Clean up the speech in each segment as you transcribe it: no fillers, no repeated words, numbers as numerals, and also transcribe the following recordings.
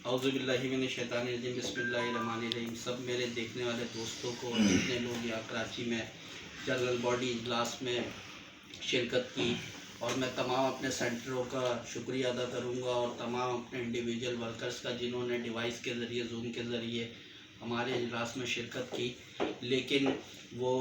औज़ुबिल्लाहि मिनश्शैतानिर्रजीम बिस्मिल्लाहिर्रहमानिर्रहीम। सब मेरे देखने वाले दोस्तों को, जितने लोग यहाँ कराची में जनरल बॉडी इजलास में शिरकत की, और मैं तमाम अपने सेंटरों का शुक्रिया अदा करूँगा और तमाम अपने इंडिविजुअल वर्कर्स का जिन्होंने डिवाइस के ज़रिए, जूम के ज़रिए हमारे इजलास में शिरकत की, लेकिन वो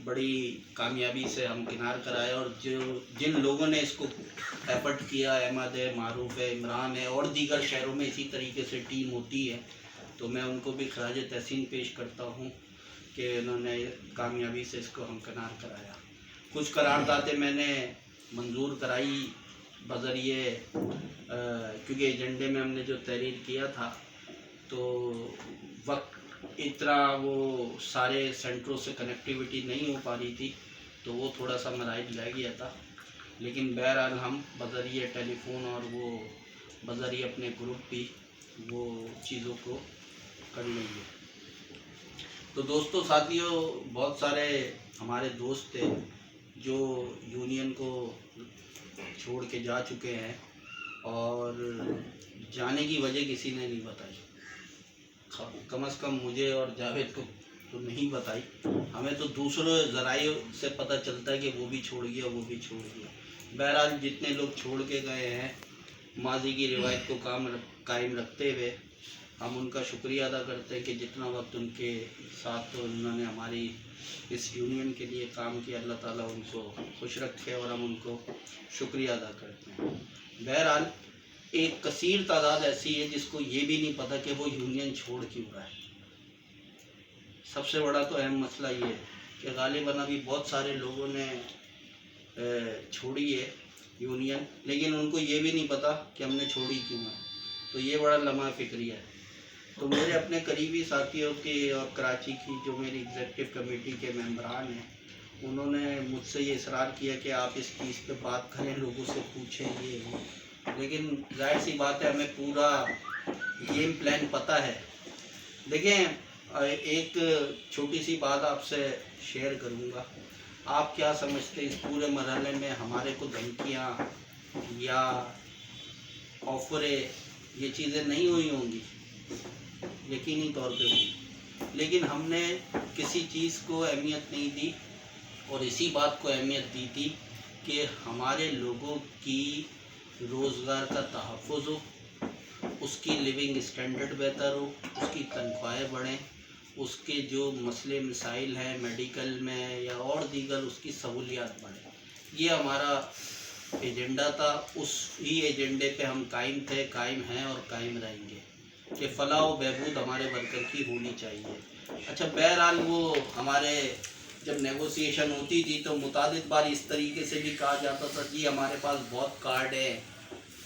बड़ी कामयाबी से हम किनार कराए। और जिन लोगों ने इसको एफर्ट किया, अहमद है, मारूफ है, इमरान है, और दीगर शहरों में इसी तरीके से टीम होती है, तो मैं उनको भी खराज तहसीन पेश करता हूँ कि उन्होंने कामयाबी से इसको हम किनार कराया। कुछ करारदादें मैंने मंजूर कराई बज़रिए, क्योंकि एजेंडे में हमने जो तहरीर किया था तो वक्त इतना वो सारे सेंटरों से कनेक्टिविटी नहीं हो पा रही थी, तो वो थोड़ा सा मराइल रह गया था। लेकिन बहरहाल हम बज़रिए टेलीफोन और वो बज़रिए अपने ग्रुप भी वो चीज़ों को कर लेंगे। तो दोस्तों, साथियों, बहुत सारे हमारे दोस्त थे जो यूनियन को छोड़ के जा चुके हैं, और जाने की वजह किसी ने नहीं बताई, कम से कम मुझे और जावेद को तो नहीं बताई। हमें तो दूसरे ज़राए से पता चलता है कि वो भी छोड़ गया, वो भी छोड़ गया। बहरहाल जितने लोग छोड़ के गए हैं, माजी की रिवायत को कायम रखते हुए हम उनका शुक्रिया अदा करते हैं कि जितना वक्त उनके साथ तो उन्होंने हमारी इस यूनियन के लिए काम किया, अल्लाह ताला उनको खुश रखे, और हम उनको शुक्रिया अदा करते हैं। बहरहाल एक कसीर तादाद ऐसी है जिसको ये भी नहीं पता कि वो यूनियन छोड़ क्यों रहा है। सबसे बड़ा तो अहम मसला ये है कि गालिबन अभी बहुत सारे लोगों ने छोड़ी है यूनियन, लेकिन उनको ये भी नहीं पता कि हमने छोड़ी क्यों है। तो ये बड़ा लम्हा फिक्रिया है। तो मेरे अपने करीबी साथियों के और कराची की जो मेरी एग्जीक्यूटिव कमेटी के मेंबरान हैं, उन्होंने मुझसे ये इसरार किया कि आप इस चीज़ पे बात करें, लोगों से पूछें ये वो। लेकिन जाहिर सी बात है, हमें पूरा गेम प्लान पता है। देखें, एक छोटी सी बात आपसे शेयर करूँगा। आप क्या समझते इस पूरे मरहले में हमारे को धमकियाँ या ऑफरे ये चीज़ें नहीं हुई होंगी? यकीनी तौर पे हुई, लेकिन हमने किसी चीज़ को अहमियत नहीं दी, और इसी बात को अहमियत दी थी कि हमारे लोगों की रोज़गार का तहफ़्फ़ुज़ हो, उसकी लिविंग स्टैंडर्ड बेहतर हो, उसकी तनख्वाहें बढ़ें, उसके जो मसले मसाइल हैं मेडिकल में या और दीगर उसकी सहूलियात बढ़ें। ये हमारा एजेंडा था। उस ही एजेंडे पे हम कायम थे, कायम हैं और कायम रहेंगे कि फ़लाह व बहबूद हमारे वर्कर की होनी चाहिए। अच्छा, बहरहाल वो हमारे जब नेगोशिएशन होती थी तो मुतादिद बार इस तरीके से भी कहा जाता था, जी हमारे पास बहुत कार्ड है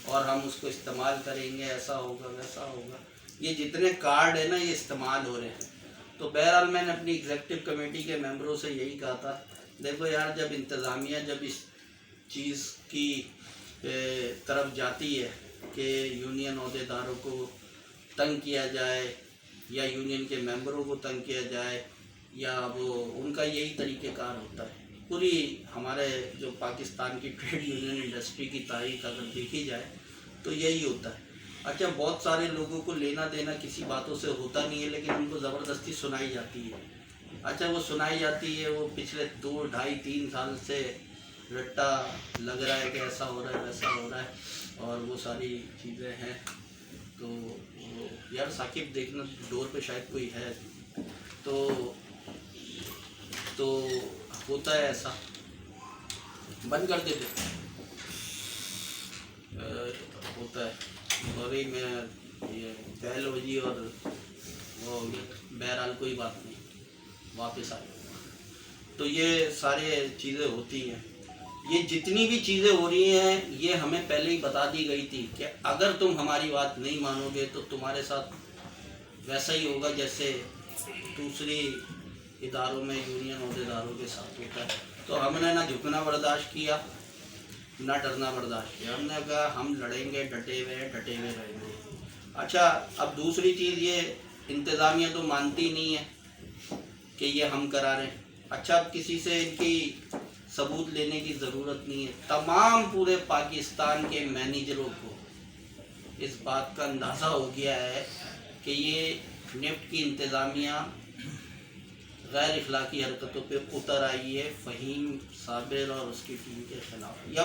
और हम उसको इस्तेमाल करेंगे, ऐसा होगा वैसा होगा। ये जितने कार्ड है ना, ये इस्तेमाल हो रहे हैं। तो बहरहाल मैंने अपनी एग्जीक्यूटिव कमेटी के मेंबरों से यही कहा था, देखो यार, जब इंतज़ामिया जब इस चीज़ की तरफ जाती है कि यूनियन अहदेदारों को तंग किया जाए या यूनियन के मेंबरों को तंग किया जाए, या वो उनका यही तरीक़ेकार होता है। पूरी हमारे जो पाकिस्तान की ट्रेड यूनियन इंडस्ट्री की तारीख अगर देखी जाए तो यही होता है। अच्छा, बहुत सारे लोगों को लेना देना किसी बातों से होता नहीं है, लेकिन उनको ज़बरदस्ती सुनाई जाती है। अच्छा, वो सुनाई जाती है, वो पिछले 2, 2.5, 3 साल से रट्टा लग रहा है कि ऐसा हो रहा है वैसा हो रहा है, और वो सारी चीज़ें हैं। तो यार साकिब, देखना डोर पे शायद कोई है। तो होता है ऐसा, बंद कर देते होता है। सॉरी, मैं ये पहल हो जी और वो हो गया। बहरहाल कोई बात नहीं, वापस आ जाऊँगा। तो ये सारे चीज़ें होती हैं। ये जितनी भी चीज़ें हो रही हैं, ये हमें पहले ही बता दी गई थी कि अगर तुम हमारी बात नहीं मानोगे तो तुम्हारे साथ वैसा ही होगा जैसे दूसरे इदारों में यूनियन अहदेदारों के साथ होता है। तो हमने ना झुकना बर्दाश्त किया, ना डरना बर्दाश्त किया। हमने कहा हम लड़ेंगे, डटे हुए रहेंगे। अच्छा, अब दूसरी चीज़, ये इंतज़ामिया तो मानती नहीं है कि ये हम करा रहे हैं। अच्छा, अब किसी से इनकी सबूत लेने की ज़रूरत नहीं है। तमाम पूरे पाकिस्तान के मैनेजरों को इस बात का अंदाज़ा हो गया है कि ये निफ्ट की इंतज़ामिया गैर इखलाकी हरकतों पे उतर आई है फ़हीम साबिर और उसकी टीम के ख़िलाफ़। या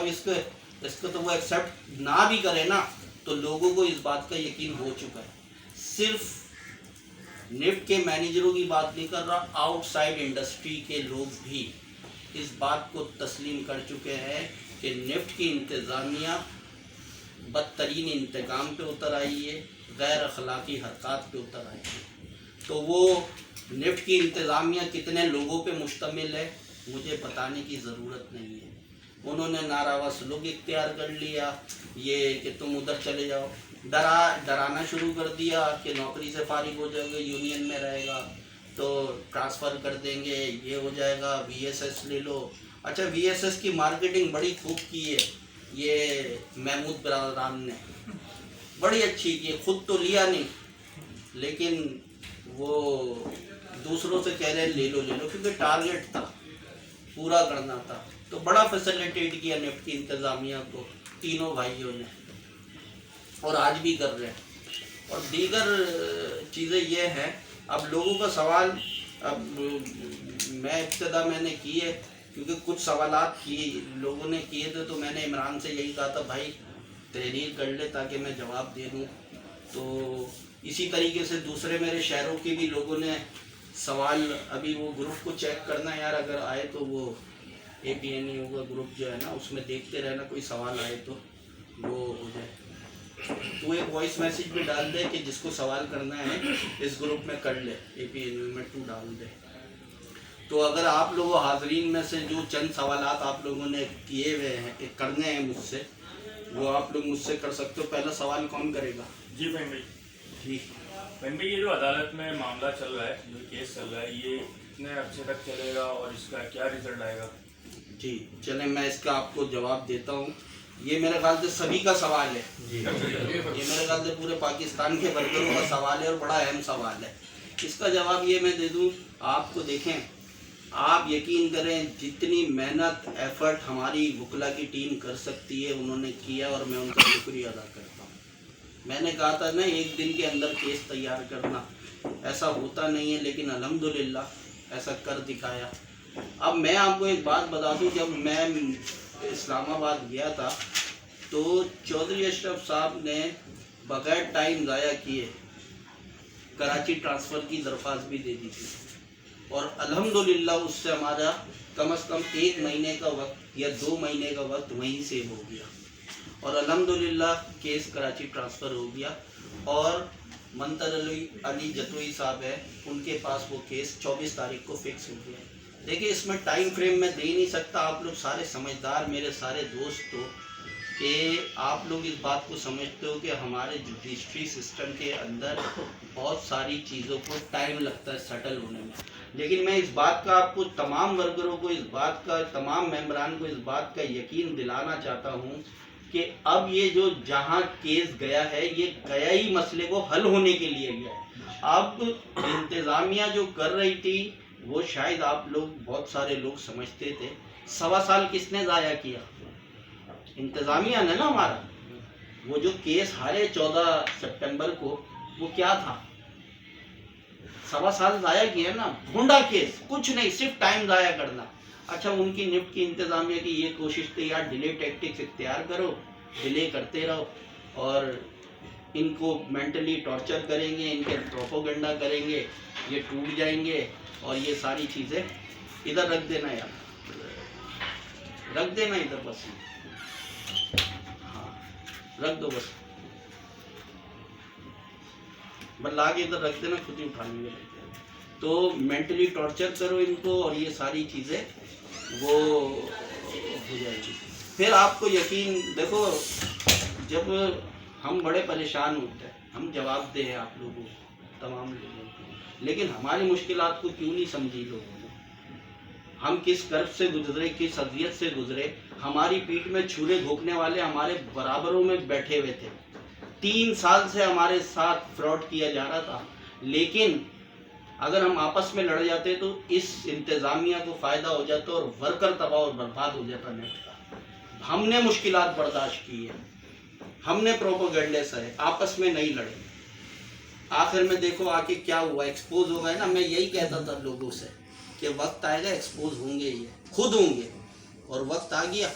इसको तो वो एक्सेप्ट ना भी करे ना, तो लोगों को इस बात का यकीन हो चुका है। सिर्फ निफ्ट के मैनेजरों की बात नहीं कर रहा, आउटसाइड इंडस्ट्री के लोग भी इस बात को तस्लीम कर चुके हैं कि निफ्ट की इंतज़ामिया बदतरीन इंतकाम पे उतर आई है, गैर अखलाकी हरकत पे उतर आई है। तो वो निफ्ट की इंतज़ामिया कितने लोगों पे मुश्तमिल है मुझे बताने की ज़रूरत नहीं है। उन्होंने नारावा सलूक इख्तियार कर लिया, ये कि तुम उधर चले जाओ, डराना शुरू कर दिया कि नौकरी से फारिग हो जाओगे, यूनियन में रहेगा तो ट्रांसफ़र कर देंगे, ये हो जाएगा, VSS ले लो। अच्छा, VSS की मार्केटिंग बड़ी खूब की है ये महमूद बरादरान ने, बड़ी अच्छी की, खुद तो लिया नहीं लेकिन वो दूसरों से कह रहे ले लो क्योंकि टारगेट था, पूरा करना था। तो बड़ा फैसिलिटेट किया निफ्ट की इंतज़ामिया को तीनों भाइयों ने, और आज भी कर रहे हैं। और दीगर चीज़ें ये हैं, अब लोगों का सवाल, अब मैं इब्तिदा मैंने की है क्योंकि कुछ सवालात लोगों ने किए थे, तो मैंने इमरान से यही कहा था भाई तहरीर कर ले ताकि मैं जवाब दे दूँ। तो इसी तरीके से दूसरे मेरे शहरों के भी लोगों ने सवाल, अभी वो ग्रुप को चेक करना यार, अगर आए तो वो APNE होगा ग्रुप जो है ना, उसमें देखते रहना, कोई सवाल आए तो वो हो जाए। तो एक वॉइस मैसेज भी डाल दे कि जिसको सवाल करना है इस ग्रुप में कर ले, APNE में 2 डाल दे। तो अगर आप लोगों हाजरीन में से जो चंद सवालात आप लोगों ने किए हुए हैं, करने हैं मुझसे, वो आप लोग मुझसे कर सकते हो। पहला सवाल कौन करेगा? जी फहीम भाई। जी फहीम भाई, ये जो अदालत में मामला चल रहा है, जो केस चल रहा है, ये कितने अर्से तक चलेगा और इसका क्या रिजल्ट आएगा? जी चलें, मैं इसका आपको जवाब देता हूँ। ये मेरे ख्याल से सभी का सवाल है जी। ये मेरे ख्याल से पूरे पाकिस्तान के वर्करों का सवाल है और बड़ा अहम सवाल है। इसका जवाब ये मैं दे दूँ आपको। देखें, आप यकीन करें, जितनी मेहनत एफर्ट हमारी वकला की टीम कर सकती है उन्होंने किया, और मैं उनका शुक्रिया अदा करता हूँ। मैंने कहा था ना, एक दिन के अंदर केस तैयार करना, ऐसा होता नहीं है, लेकिन अल्हम्दुलिल्लाह ऐसा कर दिखाया। अब मैं आपको एक बात बता दूं, जब मैं इस्लामाबाद गया था तो चौधरी अशरफ साहब ने बगैर टाइम ज़ाया किए कराची ट्रांसफ़र की दरख्वास्त भी दे दी थी, और अल्हम्दुलिल्लाह उससे हमारा कम से कम 1 महीने का वक्त या 2 महीने का वक्त वहीं से हो गया, और अल्हम्दुलिल्लाह केस कराची ट्रांसफ़र हो गया। और मंतर अली जतोई साहब है, उनके पास वो केस 24 तारीख को फिक्स हो गया। देखिए, इसमें टाइम फ्रेम में दे नहीं सकता। आप लोग सारे समझदार, मेरे सारे दोस्त हो, कि आप लोग इस बात को समझते हो कि हमारे जुडिशरी सिस्टम के अंदर बहुत सारी चीज़ों को टाइम लगता है सेटल होने में। लेकिन मैं इस बात का आपको, तमाम वर्करों को इस बात का, तमाम मेंबरान को इस बात का यकीन दिलाना चाहता हूँ कि अब ये जो जहाँ केस गया है, ये गया ही मसले को हल होने के लिए गया है। अब इंतज़ामिया जो कर रही थी वो शायद आप लोग, बहुत सारे लोग समझते थे, 1.25 साल किसने ज़ाया किया? इंतज़ामिया ने ना हमारा। वो जो केस हारे 14 सितंबर को, वो क्या था? 1.25 साल ज़ाया किया ना, ढूंढा केस, कुछ नहीं, सिर्फ टाइम ज़ाया करना। अच्छा, उनकी निफ्ट की इंतज़ामिया की ये कोशिश थी यार, डिले टैक्टिक्स इख्तियार करो, डिले करते रहो और इनको मेंटली टॉर्चर करेंगे, इनके प्रोपोगंडा करेंगे, ये टूट जाएंगे, और ये सारी चीज़ें इधर रख देना यार, रख देना इधर, बस हाँ रख दो, बस ला के इधर रख देना, खुद ही उठाने में। तो मेंटली टॉर्चर करो इनको, और ये सारी चीज़ें वो हो जाएगी। फिर आपको यकीन, देखो, जब हम बड़े परेशान होते हैं, हम जवाब दें आप लोगों को, तमाम लोगों को, लेकिन हमारी मुश्किलात को क्यों नहीं समझी लोगों ने? हम किस कर्ब से गुजरे, किस अजियत से गुजरे। हमारी पीठ में छुरे घोंकने वाले हमारे बराबरों में बैठे हुए थे। 3 साल से हमारे साथ फ्रॉड किया जा रहा था, लेकिन अगर हम आपस में लड़ जाते तो इस इंतज़ामिया को फ़ायदा हो जाता और वर्कर तबाह और बर्बाद हो जाता नेट का। हमने मुश्किलात बर्दाश्त की है, हमने प्रोपेगेंडे सहे, आपस में नहीं लड़े। आखिर में देखो आके क्या हुआ, एक्सपोज हो गए ना। मैं यही कहता था लोगों से कि वक्त आएगा एक्सपोज होंगे, ये खुद होंगे, और वक्त आ गया।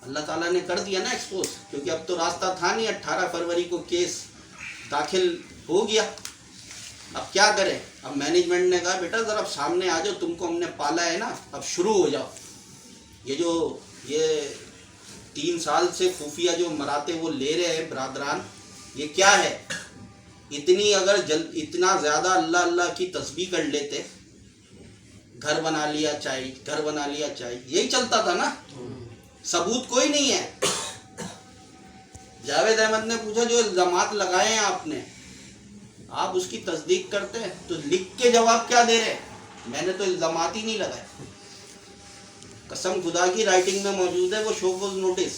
अल्लाह ताला ने कर दिया ना एक्सपोज, क्योंकि अब तो रास्ता था नहीं। 18 फरवरी को केस दाखिल हो गया। अब क्या करें? अब मैनेजमेंट ने कहा बेटा जरा सामने आ जाओ, तुमको हमने पाला है ना, अब शुरू हो जाओ। ये 3 साल से खुफिया जो मराते वो ले रहे हैं बरादरान, ये क्या है? इतनी अगर इतना ज़्यादा अल्लाह अल्लाह की तस्बीह कर लेते, घर बना लिया चाहिए, घर बना लिया चाहिए, यही चलता था ना। सबूत कोई नहीं है। जावेद अहमद ने पूछा जो इल्जामात लगाए हैं आपने, आप उसकी तस्दीक करते हैं? तो लिख के जवाब क्या दे रहे? मैंने तो इल्जामात ही नहीं लगाए। कसम खुदा की राइटिंग में मौजूद है वो शोकोज नोटिस।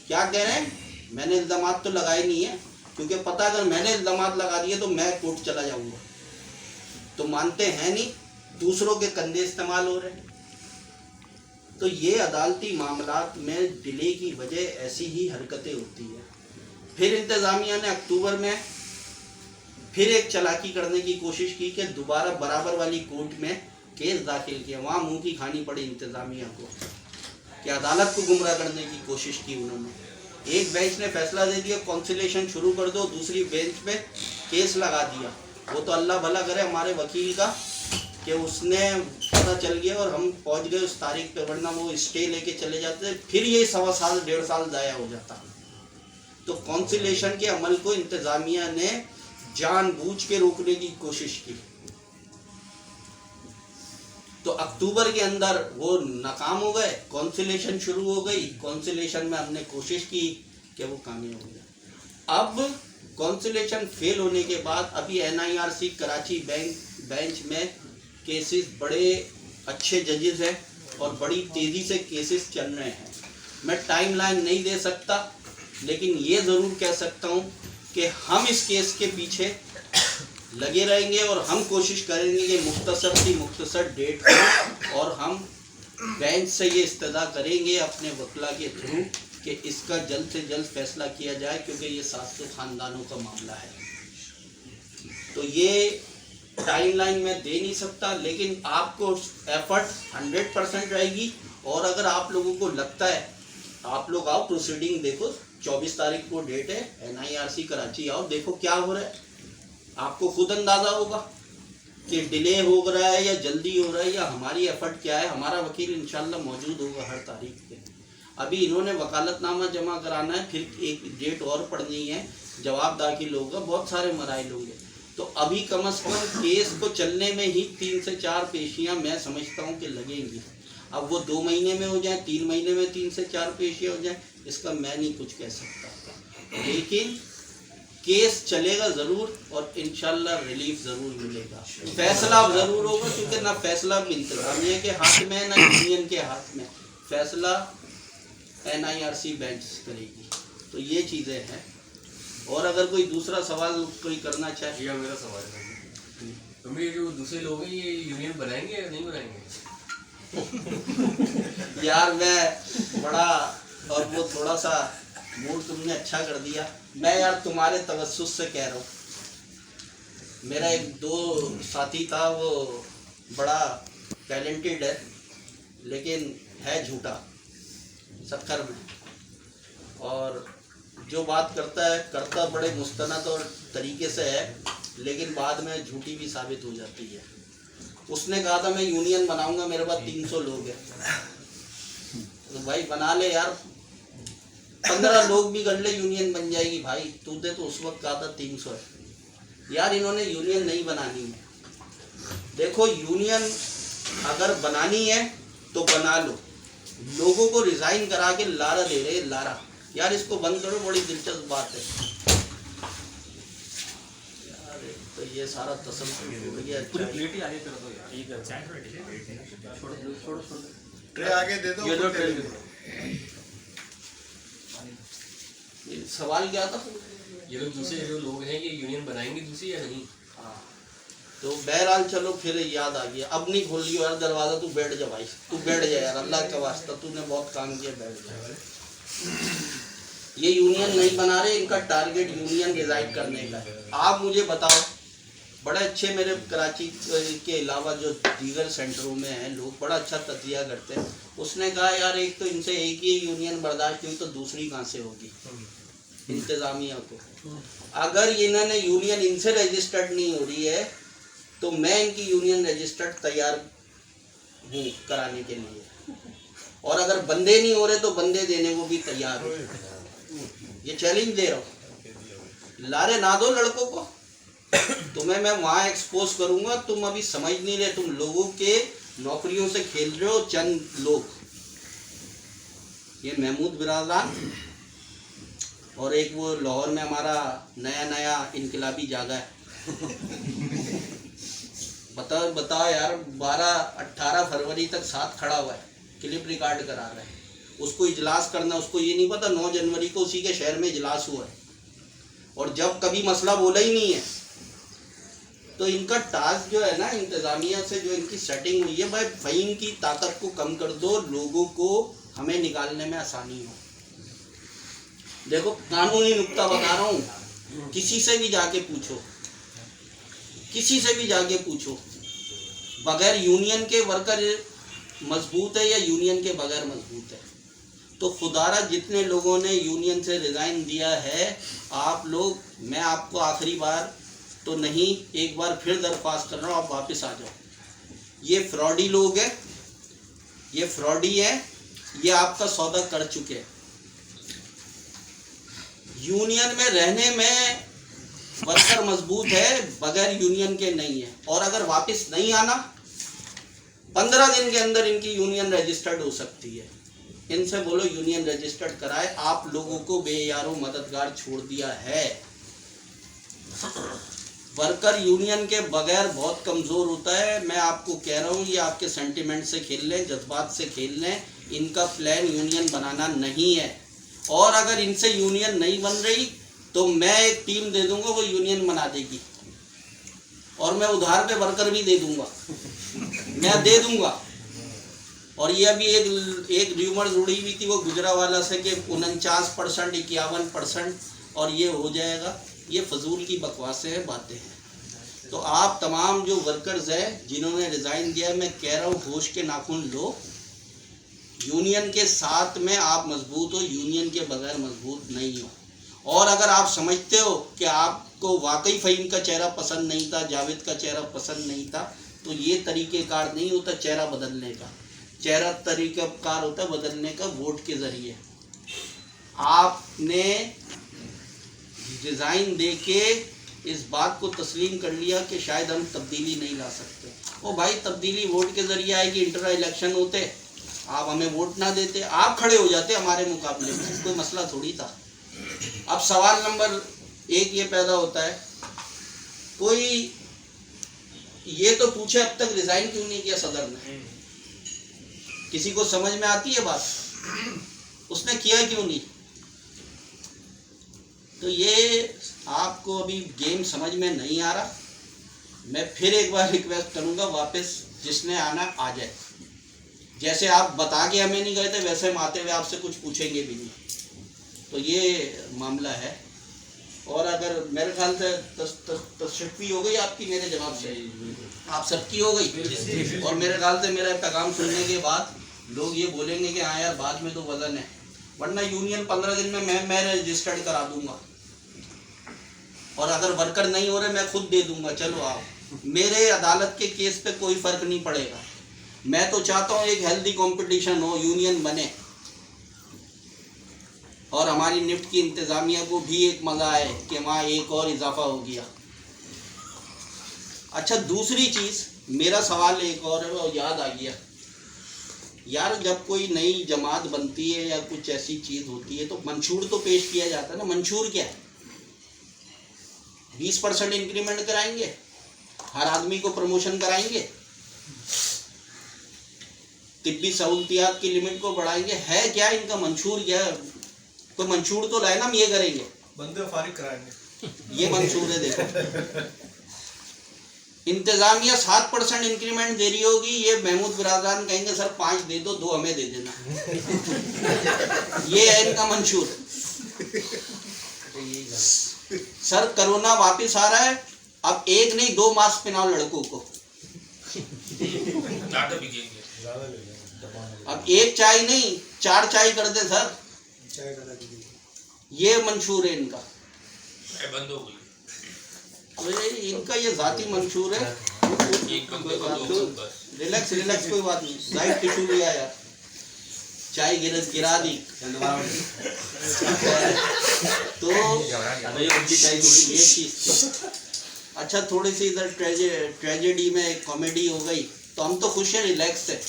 क्या कह रहे हैं? मैंने इल्जामात तो लगाए नहीं है, क्योंकि पता अगर मैंने इल्जामात लगा दिए तो मैं कोर्ट चला जाऊंगा। तो मानते हैं नहीं, दूसरों के कंधे इस्तेमाल हो रहे हैं। तो ये अदालती मामलात में डिले की वजह ऐसी ही हरकतें होती है। फिर इंतज़ामिया ने अक्टूबर में फिर एक चालाकी करने की कोशिश की कि दोबारा बराबर वाली कोर्ट में केस दाखिल किया। वहाँ मुंह की खानी पड़ी इंतज़ामिया को कि अदालत को गुमराह करने की कोशिश की उन्होंने। एक बेंच ने फैसला दे दिया कॉन्सिलेशन शुरू कर दो, दूसरी बेंच पे केस लगा दिया। वो तो अल्लाह भला करे हमारे वकील का कि उसने पता चल गया और हम पहुंच गए उस तारीख पे, वरना वो स्टे लेके चले जाते, फिर ये 1.25 साल 1.5 साल ज़ाया हो जाता। तो कॉन्सिलेशन के अमल को इंतज़ामिया ने जानबूझ के रोकने की कोशिश की। तो अक्टूबर के अंदर वो नाकाम हो गए, कॉन्सिलेशन शुरू हो गई। कॉन्सिलेशन में हमने कोशिश की कि वो कामयाब हो गया। अब कॉन्सिलेशन फेल होने के बाद अभी NIRC कराची बेंच में केसेस, बड़े अच्छे जजेस हैं और बड़ी तेज़ी से केसेस चल रहे हैं। मैं टाइमलाइन नहीं दे सकता, लेकिन ये ज़रूर कह सकता हूँ कि हम इस केस के पीछे लगे रहेंगे और हम कोशिश करेंगे कि मुख्तसर सी मुख्तसर डेट हो, और हम बेंच से ये इस्तदा करेंगे अपने वकला के थ्रू कि इसका जल्द से जल्द फैसला किया जाए, क्योंकि ये 700 ख़ानदानों का मामला है। तो ये टाइमलाइन मैं दे नहीं सकता, लेकिन आपको एफर्ट 100% रहेगी। और अगर आप लोगों को लगता है, आप लोग आओ, प्रोसीडिंग देखो, 24 तारीख को डेट है, NIRC कराची आओ, देखो क्या हो रहा है। आपको खुद अंदाज़ा होगा कि डिले हो रहा है या जल्दी हो रहा है, या हमारी एफर्ट क्या है। हमारा वकील इंशाल्लाह मौजूद होगा हर तारीख पे। अभी इन्होंने वकालतनामा जमा कराना है, फिर एक डेट और पढ़नी है, जवाब दाखिल होगा, बहुत सारे मराइल होंगे। तो अभी कम से कम केस को चलने में ही 3 से 4 पेशियाँ मैं समझता हूँ कि लगेंगी। अब वो 2 महीने में हो जाए, 3 महीने में 3 से 4 पेशियाँ हो जाए, इसका मैं नहीं कुछ कह सकता, लेकिन केस चलेगा ज़रूर और इंशाल्लाह रिलीफ ज़रूर मिलेगा। फैसला ज़रूर होगा, क्योंकि ना फैसला इंतज़ामिया के हाथ में है ना यूनियन के हाथ में, फैसला NIRC बेंच करेगी। तो ये चीज़ें हैं। और अगर कोई दूसरा सवाल कोई करना चाहे। या मेरा सवाल है, तो ये जो दूसरे लोग हैं ये यूनियन बनाएंगे या नहीं बनाएंगे? यार मैं बड़ा, और वो थोड़ा सा मूड तुमने अच्छा कर दिया। मैं यार तुम्हारे तवस्सुस से कह रहा हूँ। मेरा एक 2 साथी था, वो बड़ा टैलेंटेड है, लेकिन है झूठा शक्कर में, और जो बात करता है करता बड़े मुस्तनद और तरीके से है, लेकिन बाद में झूठी भी साबित हो जाती है। उसने कहा था मैं यूनियन बनाऊंगा, मेरे पास 300 लोग हैं। तो भाई बना ले यार, 15 लोग भी कर ले, यूनियन बन जाएगी भाई। तूने तो उस वक्त कहा था 300 है। यार इन्होंने यूनियन नहीं बनानी है। देखो यूनियन अगर बनानी है तो बना लो। लोगों को रिजाइन करा के लारा दे रहे, लारा। यार इसको बंद करो, बड़ी दिलचस्प बात है यार। तो ये सारा तसल्सल हो गया। पूरी प्लेट ही आगे कर दो यार, ये कर छोड़ ट्रे आगे दे दो। ये दो ट्रे दे दो। ये सवाल क्या था? ये लोग दूसरे जो लोग हैं ये यूनियन बनाएंगे दूसरी या नहीं? हाँ, तो बहरहाल चलो, फिर याद आ गया। अब नहीं खोल लियो यार दरवाज़ा, तू बैठ जा भाई, तू बैठ जा यार, अल्लाह का वास्ता, तूने बहुत काम किया, बैठ जा। ये यूनियन नहीं बना रहे, इनका टारगेट यूनियन रिजाइड करने का है। आप मुझे बताओ, बड़े अच्छे मेरे कराची के अलावा जो दीगर सेंटरों में हैं लोग बड़ा अच्छा तजिया करते हैं। उसने कहा यार एक तो इनसे एक ही यूनियन बर्दाश्त हुई तो दूसरी कहाँ से होगी इंतज़ामिया को। अगर इन्होंने यूनियन इनसे रजिस्टर्ड नहीं हो रही है तो मैं इनकी यूनियन रजिस्टर्ड तैयार हूँ कराने के लिए, और अगर बंदे नहीं हो रहे तो बंदे देने को भी तैयार हूँ। ये चैलेंज दे रहा हूँ, लारे ना दो लड़कों को, तुम्हें मैं वहाँ एक्सपोज करूँगा। तुम अभी समझ नहीं रहे, तुम लोगों के नौकरियों से खेल रहे हो चंद लोग। ये महमूद बिरादरान और एक वो लाहौर में हमारा नया इनकलाबी जागा है। बताओ यार, 12-18 फरवरी तक साथ खड़ा हुआ है, क्लिप रिकॉर्ड करा रहा है। उसको इजलास करना, उसको ये नहीं पता 9 जनवरी को उसी के शहर में इजलास हुआ है, और जब कभी मसला बोला ही नहीं है। तो इनका टास्क जो है ना, इंतज़ामिया से जो इनकी सेटिंग हुई है, भाई फ़हीम की ताकत को कम कर दो, लोगों को हमें निकालने में आसानी हो। देखो कानूनी नुक्ता बता रहा हूँ, किसी से भी जाके पूछो, किसी से भी जाके पूछो, बगैर यूनियन के वर्कर मजबूत है या यूनियन के बगैर मजबूत है। तो खुदारा जितने लोगों ने यूनियन से रिज़ाइन दिया है, आप लोग, मैं आपको आखिरी बार तो नहीं, एक बार फिर दरख्वास्त कर रहा हूँ, आप वापस आ जाओ। ये फ्रॉडी लोग हैं, ये फ्रॉडी हैं, ये आपका सौदा कर चुके हैं। यूनियन में रहने में वर्कर मजबूत है, बगैर यूनियन के नहीं है। और अगर वापस नहीं आना, 15 दिन के अंदर इनकी यूनियन रजिस्टर्ड हो सकती है। इनसे बोलो यूनियन रजिस्टर्ड कराए। आप लोगों को बेयारो मददगार छोड़ दिया है। वर्कर यूनियन के बगैर बहुत कमज़ोर होता है। मैं आपको कह रहा हूँ, ये आपके सेंटिमेंट से खेल लें, जज्बात से खेल लें। इनका प्लान यूनियन बनाना नहीं है, और अगर इनसे यूनियन नहीं बन रही तो मैं एक टीम दे दूंगा, वो यूनियन बना देगी, और मैं उधार पे वर्कर भी दे दूंगा, मैं दे दूंगा। और ये अभी एक र्यूमर जुड़ी हुई थी वो गुजरावाला से कि 49%, 51%, और ये हो जाएगा। ये फजूल की बकवासें हैं, बातें हैं। तो आप तमाम जो वर्कर्स हैं जिन्होंने रिज़ाइन दिया है, मैं कह रहा हूँ होश के नाखून लो। यूनियन के साथ में आप मजबूत हो, यूनियन के बगैर मजबूत नहीं हो। और अगर आप समझते हो कि आपको वाकई फ़हीम का चेहरा पसंद नहीं था, जावेद का चेहरा पसंद नहीं था, तो ये तरीक़ेकार नहीं होता चेहरा बदलने का। चेहरा तरीक़ेकार होता बदलने का वोट के ज़रिए। आपने डिज़ाइन दे के इस बात को तस्लीम कर लिया कि शायद हम तब्दीली नहीं ला सकते। ओ भाई, तब्दीली वोट के ज़रिए आएगी। इंटर इलेक्शन होते, आप हमें वोट ना देते, आप खड़े हो जाते हमारे मुकाबले में, कोई मसला थोड़ी था। अब सवाल नंबर 1 ये पैदा होता है, कोई ये तो पूछे अब तक रिज़ाइन क्यों नहीं किया सदर ने? किसी को समझ में आती है बात? उसने किया क्यों नहीं? तो ये आपको अभी गेम समझ में नहीं आ रहा। मैं फिर एक बार रिक्वेस्ट करूंगा, वापस जिसने आना आ जाए। जैसे आप बता के हमें नहीं गए थे, वैसे हम आते हुए आपसे कुछ पूछेंगे भी नहीं। तो ये मामला है। और अगर मेरे ख्याल से तशरीफ़ी हो गई आपकी मेरे जवाब से, आप सबकी हो गई। और मेरे ख्याल से मेरा पैगाम सुनने के बाद लोग ये बोलेंगे कि हाँ यार बाद में तो वजन है, वरना यूनियन 15 दिन में मैं रजिस्टर्ड करा दूंगा। और अगर वर्कर नहीं हो रहे मैं खुद दे दूंगा, चलो आओ। मेरे अदालत के केस पे कोई फ़र्क नहीं पड़ेगा। मैं तो चाहता हूँ एक हेल्दी कंपटीशन हो, यूनियन बने, और हमारी निफ्ट की इंतज़ामिया को भी एक मज़ा आए कि वहाँ एक और इजाफा हो गया। अच्छा, दूसरी चीज़, मेरा सवाल एक और है, और याद आ गया यार, जब कोई नई जमात बनती है या कुछ ऐसी चीज़ होती है तो मंशूर तो पेश किया जाता है ना। मंशूर क्या है? 20% इंक्रीमेंट कराएंगे, हर आदमी को प्रमोशन कराएंगे, तिब्बी सहूलतियात की लिमिट को बढ़ाएंगे। है क्या इनका मंशूर? क्या कोई मंशूर तो लाए ना, हम ये करेंगे, बंदे फारिग कराएंगे, ये मंशूर है। देखो, इंतजामिया 7% इंक्रीमेंट दे रही होगी, ये महमूद बिरादरान कहेंगे सर 5 दे दो, 2 हमें दे देना। ये है इनका मंशूर। सर कोरोना वापस आ रहा है, अब एक नहीं 2 मास्क पहनाओ लड़कों को। अब एक चाय नहीं 4 चाय कर दे सर, चाय का दीजिए। ये मंशूर है इनका। बंद हो गई। अरे इनका ये जाती मंशूर है। रिलैक्स रिलैक्स, कोई बात नहीं। लाइट टिश्यू लिया यार, चाय गिरा दी तो ये चीज थी। अच्छा थोड़ी सी इधर ट्रेजेडी में कॉमेडी हो गई तो हम तो खुश हैं, रिलैक्स है।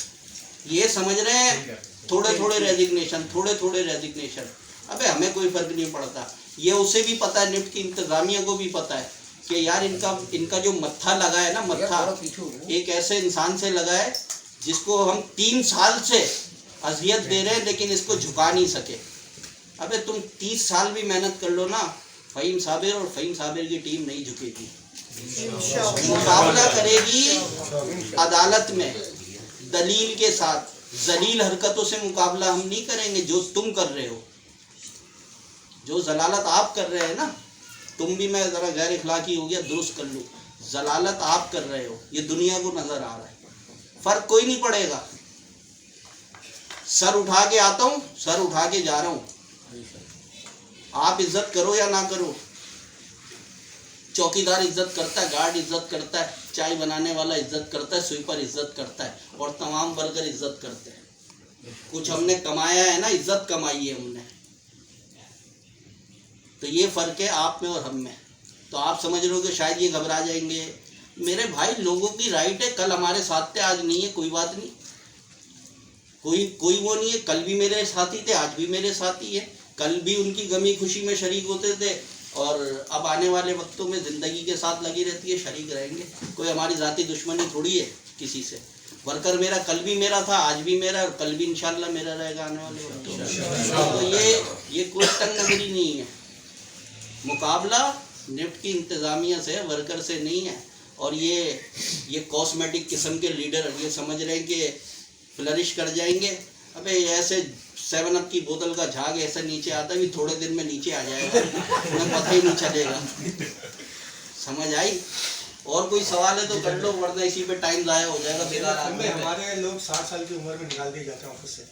ये समझ रहे हैं थोड़े थोड़े रेजिग्नेशन। अबे हमें कोई फर्क नहीं पड़ता। ये उसे भी पता है, निफ्ट की इंतजामिया को भी पता है कि यार इनका जो मत्था लगा है ना, मत्था एक ऐसे इंसान से लगा है जिसको हम 3 साल से अजियत दे रहे हैं, लेकिन इसको झुका नहीं सके। अबे तुम 30 साल भी मेहनत कर लो ना, फ़हीम साबिर और फ़हीम साबिर की टीम नहीं झुकेगी, मुकाबला करेगी अदालत में दलील के साथ। जलील हरकतों से मुकाबला हम नहीं करेंगे। जो तुम कर रहे हो, जो जलालत आप कर रहे हैं ना, तुम भी, मैं ज़रा गैर इखलाकी हो गया दुरुस्त कर लूँ, जलालत आप कर रहे हो, ये दुनिया को नज़र आ रहा है। फ़र्क कोई नहीं पड़ेगा। सर उठा के आता हूँ, सर उठा के जा रहा हूँ। आप इज्जत करो या ना करो, चौकीदार इज्जत करता है, गार्ड इज्जत करता है, चाय बनाने वाला इज्जत करता है, स्वीपर इज्जत करता है, और तमाम वर्कर इज्जत करते हैं। कुछ हमने कमाया है ना, इज्जत कमाई है हमने। तो ये फ़र्क है आप में और हम में। तो आप समझ रहे हो कि शायद ये घबरा जाएंगे। मेरे भाई, लोगों की राइट है, कल हमारे साथ थे, आज नहीं है, कोई बात नहीं। कोई वो नहीं है, कल भी मेरे साथी थे, आज भी मेरे साथी है, कल भी उनकी गमी खुशी में शरीक होते थे, और अब आने वाले वक्तों में ज़िंदगी के साथ लगी रहती है, शरीक रहेंगे। कोई हमारी ज़ाती दुश्मनी थोड़ी है किसी से। वर्कर मेरा कल भी मेरा था, आज भी मेरा, और कल भी इंशाल्लाह मेरा रहेगा आने वाले वक्तों में। तो ये कोई तंग नजरी नहीं है। मुकाबला निफ्ट की इंतज़ामिया से, वर्कर से नहीं है। और ये कॉस्मेटिक किस्म के लीडर ये समझ रहे हैं कि फ्लरिश कर जाएंगे। अबे ऐसे 7 अप की बोतल का झाग ऐसे नीचे आता भी थोड़े दिन में नीचे आ जाएगा, उन्हें पता ही नहीं चलेगा। समझ आई? और कोई सवाल है तो कर लो, वरना इसी पे टाइम ज़ाया हो जाएगा बेकार आदमी। हमारे लोग 60 साल की उम्र में निकाल दिए जाते हैं ऑफिस से,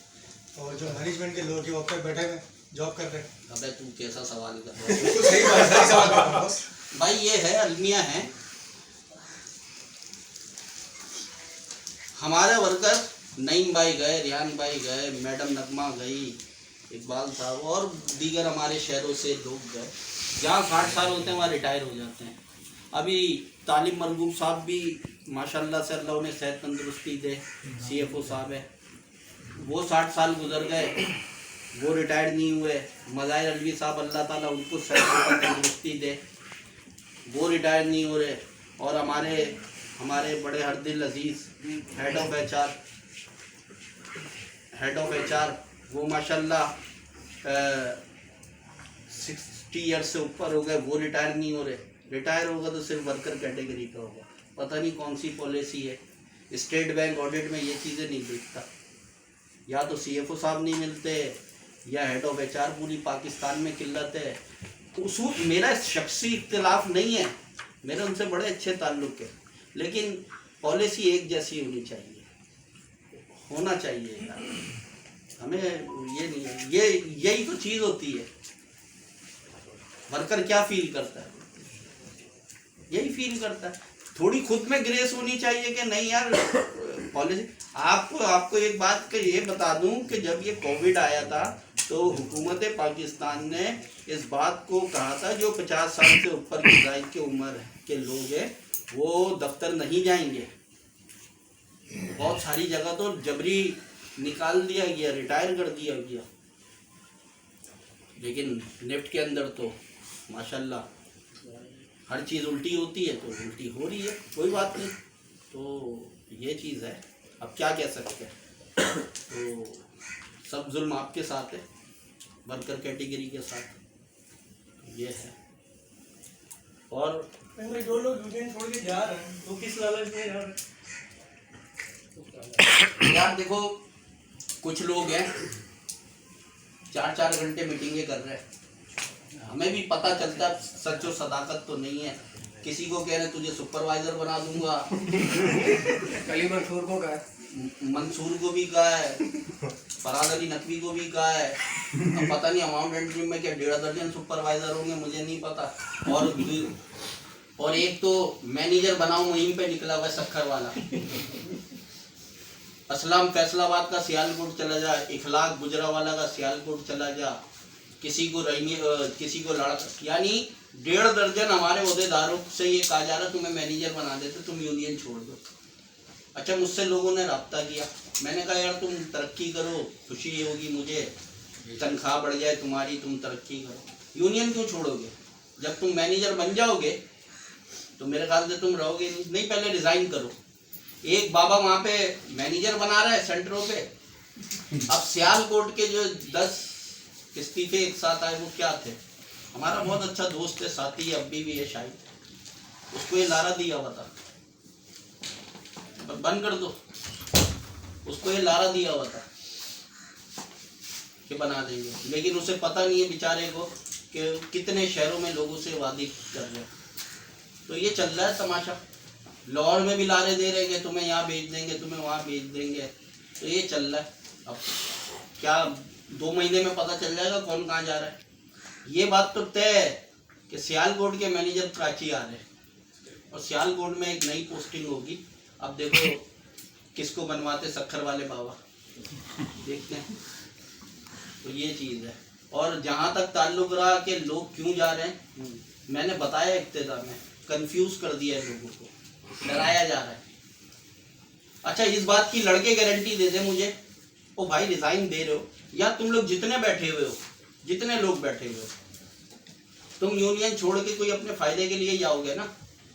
और जो मैनेजमेंट के लोग हैं वो पे बैठे हुए जॉब कर रहे हैं। अबे तू कैसा सवाल कर रहा है? बिल्कुल सही बात, सही सवाल कर रहा हूं बस। भाई ये है, अलमिया है। हमारे वर्कर नईम भाई गए, रियान भाई गए, मैडम नगमा गई, इकबाल साहब और दीगर हमारे शहरों से लोग गए। जहाँ 60 साल होते हैं वहाँ रिटायर हो जाते हैं। अभी तालिम मरगूब साहब भी माशाल्लाह से, अल्लाह उन्हें सेहत तंदुरुस्ती दे, CFO साहब है, वो 60 साल गुजर गए, वो रिटायर नहीं हुए। मज़ाहिर अलवी साहब, अल्लाह ताला उनको सेहत तंदुरुस्ती दे, वो रिटायर नहीं हो रहे। और हमारे बड़े हरदिल अजीज़ हेड ऑफ HR वो माशाल्लाह 60 ईयर्स से ऊपर हो गए, वो रिटायर नहीं हो रहे। रिटायर होगा तो सिर्फ वर्कर कैटेगरी का होगा। पता नहीं कौन सी पॉलिसी है। स्टेट बैंक ऑडिट में ये चीज़ें नहीं देखता। या तो CFO साहब नहीं मिलते, या हेड ऑफ HR पूरी पाकिस्तान में किल्लत है। उसूल मेरा शख्सी इख्तिलाफ नहीं है, मेरे उनसे बड़े अच्छे ताल्लुक़ है, लेकिन पॉलिसी एक जैसी होनी चाहिए, होना चाहिए यार। हमें ये नहीं है, यही तो चीज़ होती है। वर्कर क्या फील करता है? यही फील करता है। थोड़ी खुद में ग्रेस होनी चाहिए कि नहीं यार पॉलिसी। आपको एक बात का ये बता दूं कि जब ये कोविड आया था तो हुकूमत पाकिस्तान ने इस बात को कहा था, जो 50 साल से ऊपर की जायद की उम्र के लोग हैं वो दफ्तर नहीं जाएंगे। बहुत सारी जगह तो जबरी निकाल दिया गया, रिटायर कर दिया गया। लेकिन निफ्ट के अंदर तो माशाल्लाह हर चीज़ उल्टी होती है, तो उल्टी हो रही है, कोई बात नहीं। तो ये चीज़ है, अब क्या कह सकते हैं। तो सब जुल्म आपके साथ है, वर्कर कैटेगरी के साथ ये है। और जो लोग यूनियन छोड़ के जा रहे हैं तो किस लालच में जा रहे हैं? यार देखो, कुछ लोग हैं 4-4 घंटे मीटिंगें कर रहे हैं, हमें भी पता चलता सच और सदाकत तो नहीं है। किसी को कह रहे तुझे सुपरवाइजर बना दूंगा, कली मंसूर को कहा, मंसूर को भी कहा है, फराद अली नकवी को भी कहा है। अब पता नहीं अमाउंट एंड ड्रीम में क्या 1.5 दर्जन सुपरवाइजर होंगे, मुझे नहीं पता। और एक तो मैनेजर बनाओ मुहिम पे निकला हुआ है सखर वाला। असलम फैसलाबाद का सियालकोट चला जा, इखलाक गुजरावाला का सियालकोट चला जा, किसी को लड़ा, यानी 1.5 दर्जन हमारे ओहदेदारों से ये कहा जा रहा तुम्हें मैनेजर बना देते, तुम यूनियन छोड़ दो। अच्छा, मुझसे लोगों ने रब्ता किया, मैंने कहा यार तुम तरक्की करो, खुशी ये होगी मुझे, तनख्वाह बढ़ जाए तुम्हारी, तुम तरक्की करो, यूनियन क्यों छोड़ोगे? जब तुम मैनेजर बन जाओगे तो मेरे ख्याल से तुम रहोगे नहीं, पहले रिजाइन करो। एक बाबा वहाँ पे मैनेजर बना रहा है सेंटरों पे। अब सियालकोट के जो 10 इस्तीफे एक साथ आए वो क्या थे? हमारा बहुत अच्छा दोस्त है, साथी है, अभी भी है शायद, उसको ये लारा दिया हुआ था, बंद कर दो, उसको ये लारा दिया हुआ था कि बना देंगे, लेकिन उसे पता नहीं है बेचारे को कि कितने शहरों में लोगों से वादी कर रहे हैं। तो ये चल रहा है तमाशा। लाहौर में भी लारे दे रहे हैं तुम्हें यहाँ भेज देंगे, तुम्हें वहाँ भेज देंगे, तो ये चल रहा है। अब क्या 2 महीने में पता चल जाएगा कौन कहाँ जा रहा है। ये बात तो तय है कि सियालकोट के मैनेजर कराची आ रहे हैं और सियालकोट में एक नई पोस्टिंग होगी। अब देखो किसको बनवाते, सखर वाले बाबा, देखते हैं। तो ये चीज़ है। और जहाँ तक ताल्लुक रहा कि लोग क्यों जा रहे हैं, मैंने बताया इब्तिदा में, कंफ्यूज कर दिया है लोगों को, डराया जा रहा है। अच्छा, इस बात की लड़के गारंटी दे दे मुझे, ओ भाई रिजाइन दे रहे हो या तुम लोग जितने बैठे हुए हो, जितने लोग बैठे हुए हो, तुम यूनियन छोड़ के कोई अपने फायदे के लिए जाओगे ना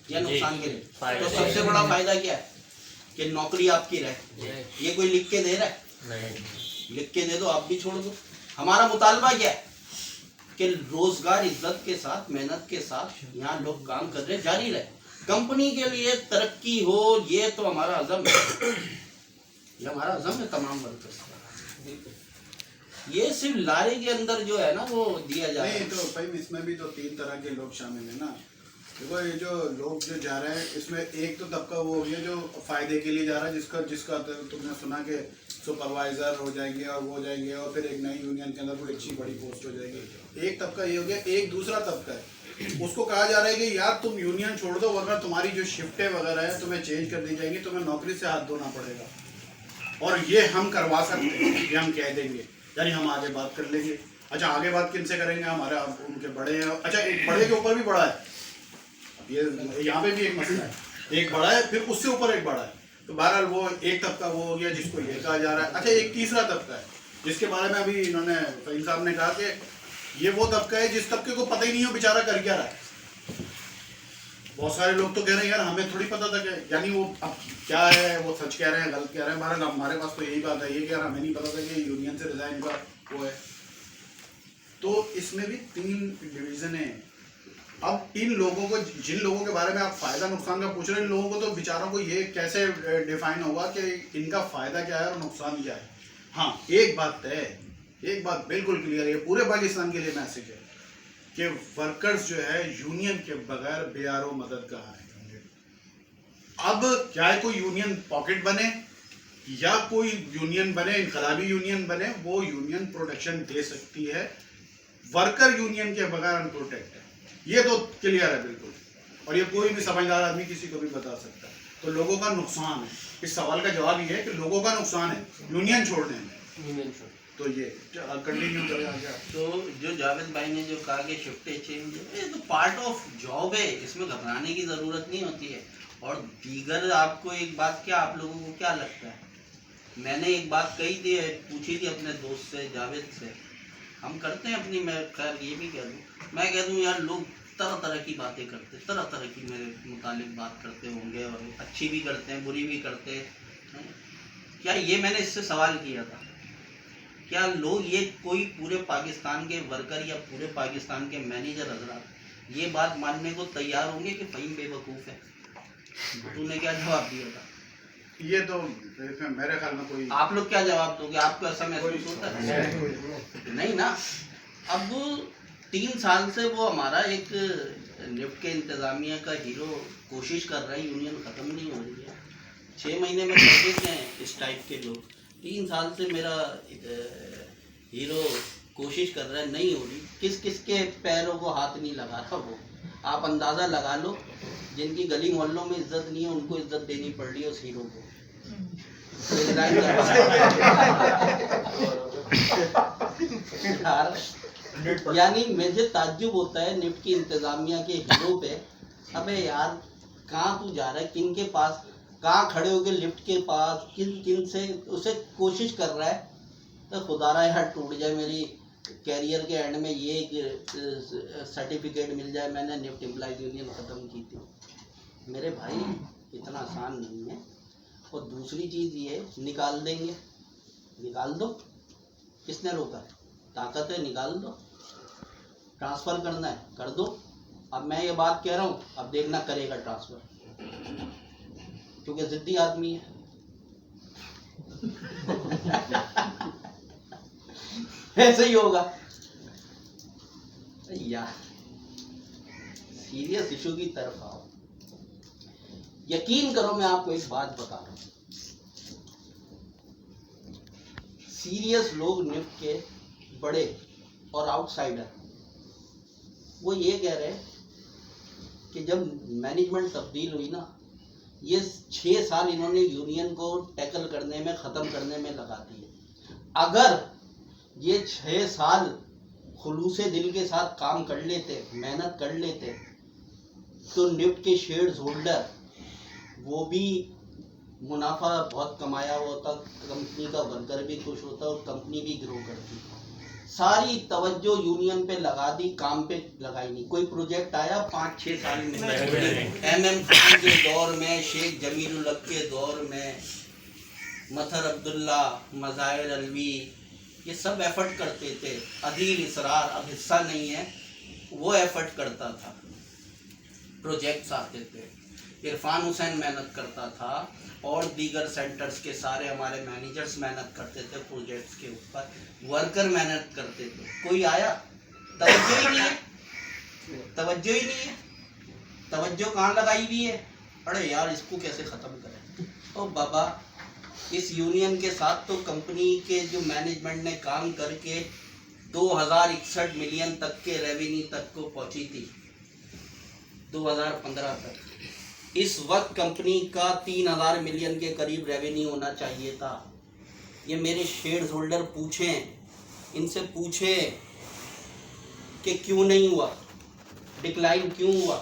या नुकसान के लिए? तो सबसे बड़ा फायदा क्या है कि नौकरी आपकी रहे। ये कोई लिख के दे रहा है? नहीं, लिख के दे दो, आप भी छोड़ दो। हमारा मुतालबा क्या है कि रोजगार इज्जत के साथ, मेहनत के साथ यहाँ लोग काम कर रहे, जारी रहे, कंपनी के लिए तरक्की हो, ये तो हमारा अज़म है, ये हमारा अज़म है तमाम वर्कर्स का। ये सिर्फ लारे के अंदर जो है ना वो दिया जा रहा है। नहीं तो भाई इसमें भी तो 3 तरह के लोग शामिल हैं ना। देखो ये जो लोग जो जा रहे हैं इसमें एक तो तबका वो हो गया जो फायदे के लिए जा रहा है, जिसका तुमने सुना कि सुपरवाइजर हो जाएंगे और वो हो जाएंगे और फिर एक नई यूनियन के अंदर कोई अच्छी बड़ी पोस्ट हो जाएगी। एक तबका ये हो गया। एक दूसरा तबका है, उसको कहा जा रहा है कि यार तुम यूनियन छोड़ दो वरना तुम्हारी जो शिफ्टें वगैरह है तुम्हें चेंज कर दी जाएंगी, तुम्हें नौकरी से हाथ धोना पड़ेगा और ये हम करवा सकते हैं, ये हम कह देंगे, यानी हम आगे बात कर लेंगे। अच्छा, आगे बात किनसे करेंगे? हमारे उनके बड़े हैं। अच्छा, एक बड़े के ऊपर भी बड़ा है, ये यहाँ पे भी एक मसला है, एक बड़ा है फिर उससे ऊपर एक बड़ा है। तो बहरहाल वो एक तबका वो हो गया जिसको ये कहा जा रहा है। अच्छा, एक तीसरा तबका है जिसके बारे में अभी इन्होंने फहीम साहब ने कहा कि ये वो तबका है जिस तबके को पता ही नहीं हो बेचारा कर क्या रहा है। बहुत सारे लोग तो कह रहे हैं यार हमें थोड़ी पता था, यानी वो अब क्या है, वो सच कह रहे हैं गलत कह रहे हैं, बहरहाल हमारे पास तो यही बात है, ये कि यार हमें नहीं पता था कि यूनियन से रिजाइन का वो है। तो इसमें भी 3 डिवीजन है। अब इन लोगों को, जिन लोगों के बारे में आप फायदा नुकसान का पूछ रहे हैं, इन लोगों को तो बेचारों को ये कैसे डिफाइन होगा कि इनका फायदा क्या है और नुकसान क्या है। हाँ, एक बात है, एक बात बिल्कुल क्लियर है, पूरे पाकिस्तान के लिए मैसेज है कि वर्कर्स जो है यूनियन के बगैर बेयारो मदद का है। अब क्या है, कोई यूनियन पॉकेट बने या कोई यूनियन बने, इनकलाबी यूनियन बने, वो यूनियन प्रोटेक्शन दे सकती है। वर्कर यूनियन के बगैर अनप्रोटेक्ट है, ये तो क्लियर है बिल्कुल, और ये कोई भी समझदार आदमी किसी को भी बता सकता है। तो लोगों का नुकसान है, इस सवाल का जवाब ये है कि लोगों का नुकसान है यूनियन छोड़ने में। तो ये कंटिन्यू करें आगे। तो जो जावेद भाई ने जो कहा कि शिफ्टें चेंज, ये तो पार्ट ऑफ जॉब है, इसमें घबराने की ज़रूरत नहीं होती है। और दीगर आपको एक बात, क्या आप लोगों को क्या लगता है, मैंने एक बात कही थी, पूछी थी अपने दोस्त से, जावेद से, हम करते हैं अपनी, मैं खैर ये भी कह दूँ, मैं कह दूँ यार लोग तरह तरह की बातें करते, तरह तरह की मेरे मुतालिक बात करते होंगे, और अच्छी भी करते हैं, बुरी भी करते हैं। क्या ये मैंने इससे सवाल किया था, क्या लोग ये कोई पूरे पाकिस्तान के वर्कर या पूरे पाकिस्तान के मैनेजर हजरात ये बात मानने को तैयार होंगे कि फहीम बेवकूफ़ है? तूने क्या जवाब दिया था? ये तो मेरे ख्याल में कोई, आप लोग क्या जवाब दोगे? आपको ऐसा महसूस होता है? नहीं ना। अब 3 साल से वो हमारा एक निफ्ट के इंतज़ामिया का हीरो कोशिश कर रहा है, यूनियन ख़त्म नहीं हो रही है। 6 महीने में कर देते हैं इस टाइप के लोग। 3 साल से मेरा हीरो कोशिश कर रहा है, नहीं हो रही। किस किस के पैरों को हाथ नहीं लगा रहा वो, आप अंदाज़ा लगा लो। जिनकी गली मोहल्लों में इज्जत नहीं है उनको इज्जत देनी पड़ रही है उस हीरो को। यानी मुझे ताज्जुब होता है निफ्ट की इंतजामिया के हीरो पे। अबे यार कहाँ तू जा रहा है, किन के पास, कहाँ खड़े होके लिफ्ट के पास किन किन से उसे कोशिश कर रहा है। तो खुदारा यार टूट जाए मेरी कैरियर के एंड में ये एक सर्टिफिकेट मिल जाए मैंने निफ्ट एम्प्लॉइज यूनियन ख़त्म की थी। मेरे भाई इतना आसान नहीं है। और दूसरी चीज़ ये निकाल देंगे, निकाल दो, किसने रोका है, ताकत है निकाल दो। ट्रांसफ़र करना है कर दो। अब मैं ये बात कह रहा हूँ, अब देखना करेगा ट्रांसफ़र, क्योंकि ज़िद्दी आदमी है। ऐसे ही होगा यार। सीरियस इशू की तरफ आओ। यकीन करो मैं आपको एक बात बता रहा हूँ, सीरियस लोग निफ्ट के बड़े और आउटसाइडर वो ये कह रहे हैं कि जब मैनेजमेंट तब्दील हुई ना, ये 6 साल इन्होंने यूनियन को टैकल करने में, ख़त्म करने में लगा दिए। अगर ये 6 साल खुलूसे दिल के साथ काम कर लेते, मेहनत कर लेते, तो निफ्ट के शेयर्स होल्डर वो भी मुनाफा बहुत कमाया होता, कंपनी का वर्कर भी खुश होता और कंपनी भी ग्रो करती। सारी तवज्जो यूनियन पे लगा दी, काम पे लगाई नहीं। कोई प्रोजेक्ट आया 5-6 साल में, MM खान के दौर में, शेख जमील उल हक के दौर में, मथर अब्दुल्ला, मज़ाहिर अलवी, ये सब एफर्ट करते थे। अदील इसरार अब हिस्सा नहीं है, वो एफर्ट करता था, प्रोजेक्ट्स आते थे। इरफान हुसैन मेहनत करता था और दीगर सेंटर्स के सारे हमारे मैनेजर्स मेहनत करते थे प्रोजेक्ट्स के ऊपर, वर्कर मेहनत करते थे। कोई आया, तवज्जो ही नहीं है, तवज्जो ही नहीं है। तवज्जो कहाँ लगाई हुई है, अरे यार इसको कैसे ख़त्म करें। तो बाबा इस यूनियन के साथ तो कंपनी के जो मैनेजमेंट ने काम करके 2061 मिलियन तक के रेवेन्यू तक को पहुंची थी 2015 तक। इस वक्त कंपनी का 3000 मिलियन के करीब रेवेन्यू होना चाहिए था। ये मेरे शेयर होल्डर पूछें, इनसे पूछें कि क्यों नहीं हुआ, डिक्लाइन क्यों हुआ।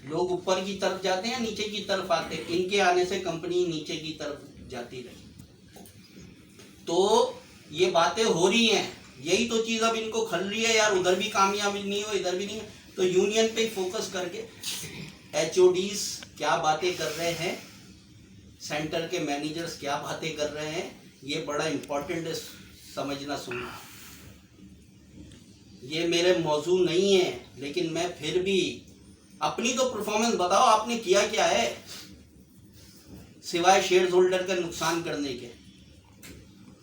लोग ऊपर की तरफ जाते हैं, नीचे की तरफ आते हैं। इनके आने से कंपनी नीचे की तरफ जाती रही। तो ये बातें हो रही हैं, यही तो चीज़ अब इनको खल रही है यार। उधर भी कामयाबी नहीं हो, इधर भी नहीं, तो यूनियन पे फोकस करके HODs क्या बातें कर रहे हैं, सेंटर के मैनेजर्स क्या बातें कर रहे हैं, ये बड़ा इम्पोर्टेंट है समझना सुनना। ये मेरे मौजू नहीं है, लेकिन मैं फिर भी अपनी तो परफॉर्मेंस बताओ, आपने किया क्या है सिवाय शेयर होल्डर का नुकसान करने के।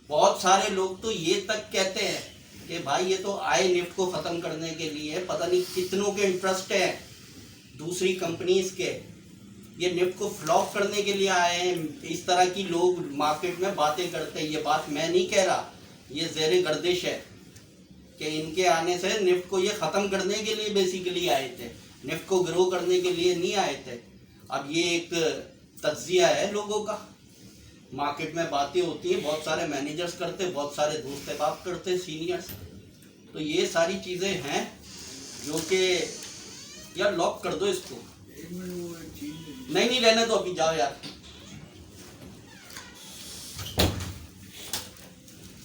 बहुत सारे लोग तो ये तक कहते हैं कि भाई ये तो आए निफ्ट को ख़त्म करने के लिए, पता नहीं कितनों के इंटरेस्ट है दूसरी कंपनीज के, ये निफ्ट को फ्लॉप करने के लिए आए हैं। इस तरह की लोग मार्केट में बातें करते हैं। ये बात मैं नहीं कह रहा, ये ज़ेरे गर्दिश है कि इनके आने से निफ्ट को ये ख़त्म करने के लिए बेसिकली आए थे, निफ्ट को ग्रो करने के लिए नहीं आए थे। अब ये एक तज्जिया है लोगों का, मार्केट में बातें होती हैं, बहुत सारे मैनेजर्स करते, बहुत सारे दोस्त बात करते सीनियर्स। तो ये सारी चीज़ें हैं जो कि यार लॉक कर दो इसको। नहीं रहने दो, अभी जाओ यार।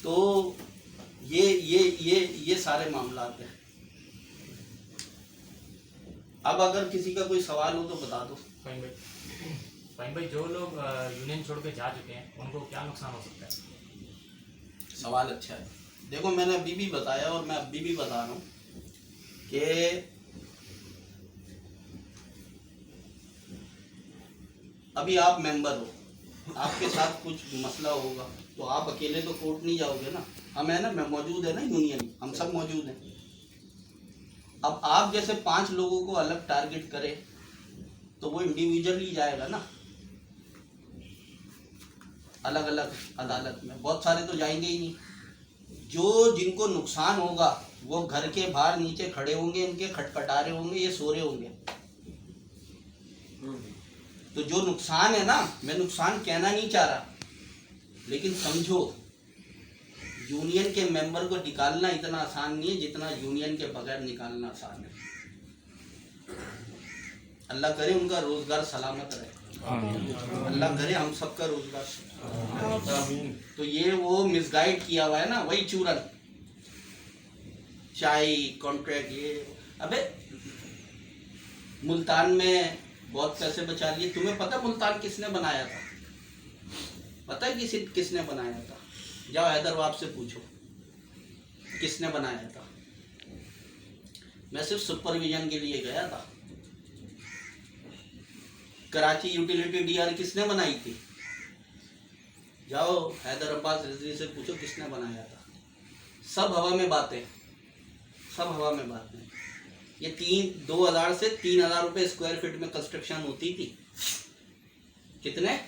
तो ये सारे मामला हैं। अब अगर किसी का कोई सवाल हो तो बता दो। फाइन भाई, जो लोग यूनियन छोड़ के जा चुके हैं उनको क्या नुकसान हो सकता है? सवाल अच्छा है। देखो मैंने अभी भी बताया और मैं अभी भी बता रहा हूँ कि अभी आप मेंबर हो, आपके साथ कुछ मसला होगा तो आप अकेले तो कोर्ट नहीं जाओगे ना। हम है ना, मैं मौजूद है ना, यूनियन हम सब मौजूद हैं। अब आप जैसे 5 लोगों को अलग टारगेट करे तो वो इंडिविजुअली जाएगा ना, अलग अलग अदालत में, बहुत सारे तो जाएंगे ही नहीं। जो जिनको नुकसान होगा वो घर के बाहर नीचे खड़े होंगे, इनके खटखटा रहे होंगे, ये सो रहे होंगे। तो जो नुकसान है ना, मैं नुकसान कहना नहीं चाह रहा, लेकिन समझो यूनियन के मेंबर को निकालना इतना आसान नहीं है जितना यूनियन के बगैर निकालना आसान है। अल्लाह करे उनका रोजगार सलामत रहे, अल्लाह करे हम सबका रोजगार। तो ये वो मिसगाइड किया हुआ है ना, वही चूरन चाय कॉन्ट्रैक्ट। ये अबे मुल्तान में बहुत पैसे बचा लिए। तुम्हें पता मुल्तान किसने बनाया था? पता है किसने बनाया था? जाओ हैदराबाद से पूछो किसने बनाया था। मैं सिर्फ सुपरविजन के लिए गया था। कराची यूटिलिटी डीआर किसने बनाई थी? जाओ हैदराबाद रिजवी से पूछो किसने बनाया था। सब हवा में बातें, सब हवा में बातें। ये 2000 से 3000 रुपये स्क्वायर फीट में कंस्ट्रक्शन होती थी। कितने?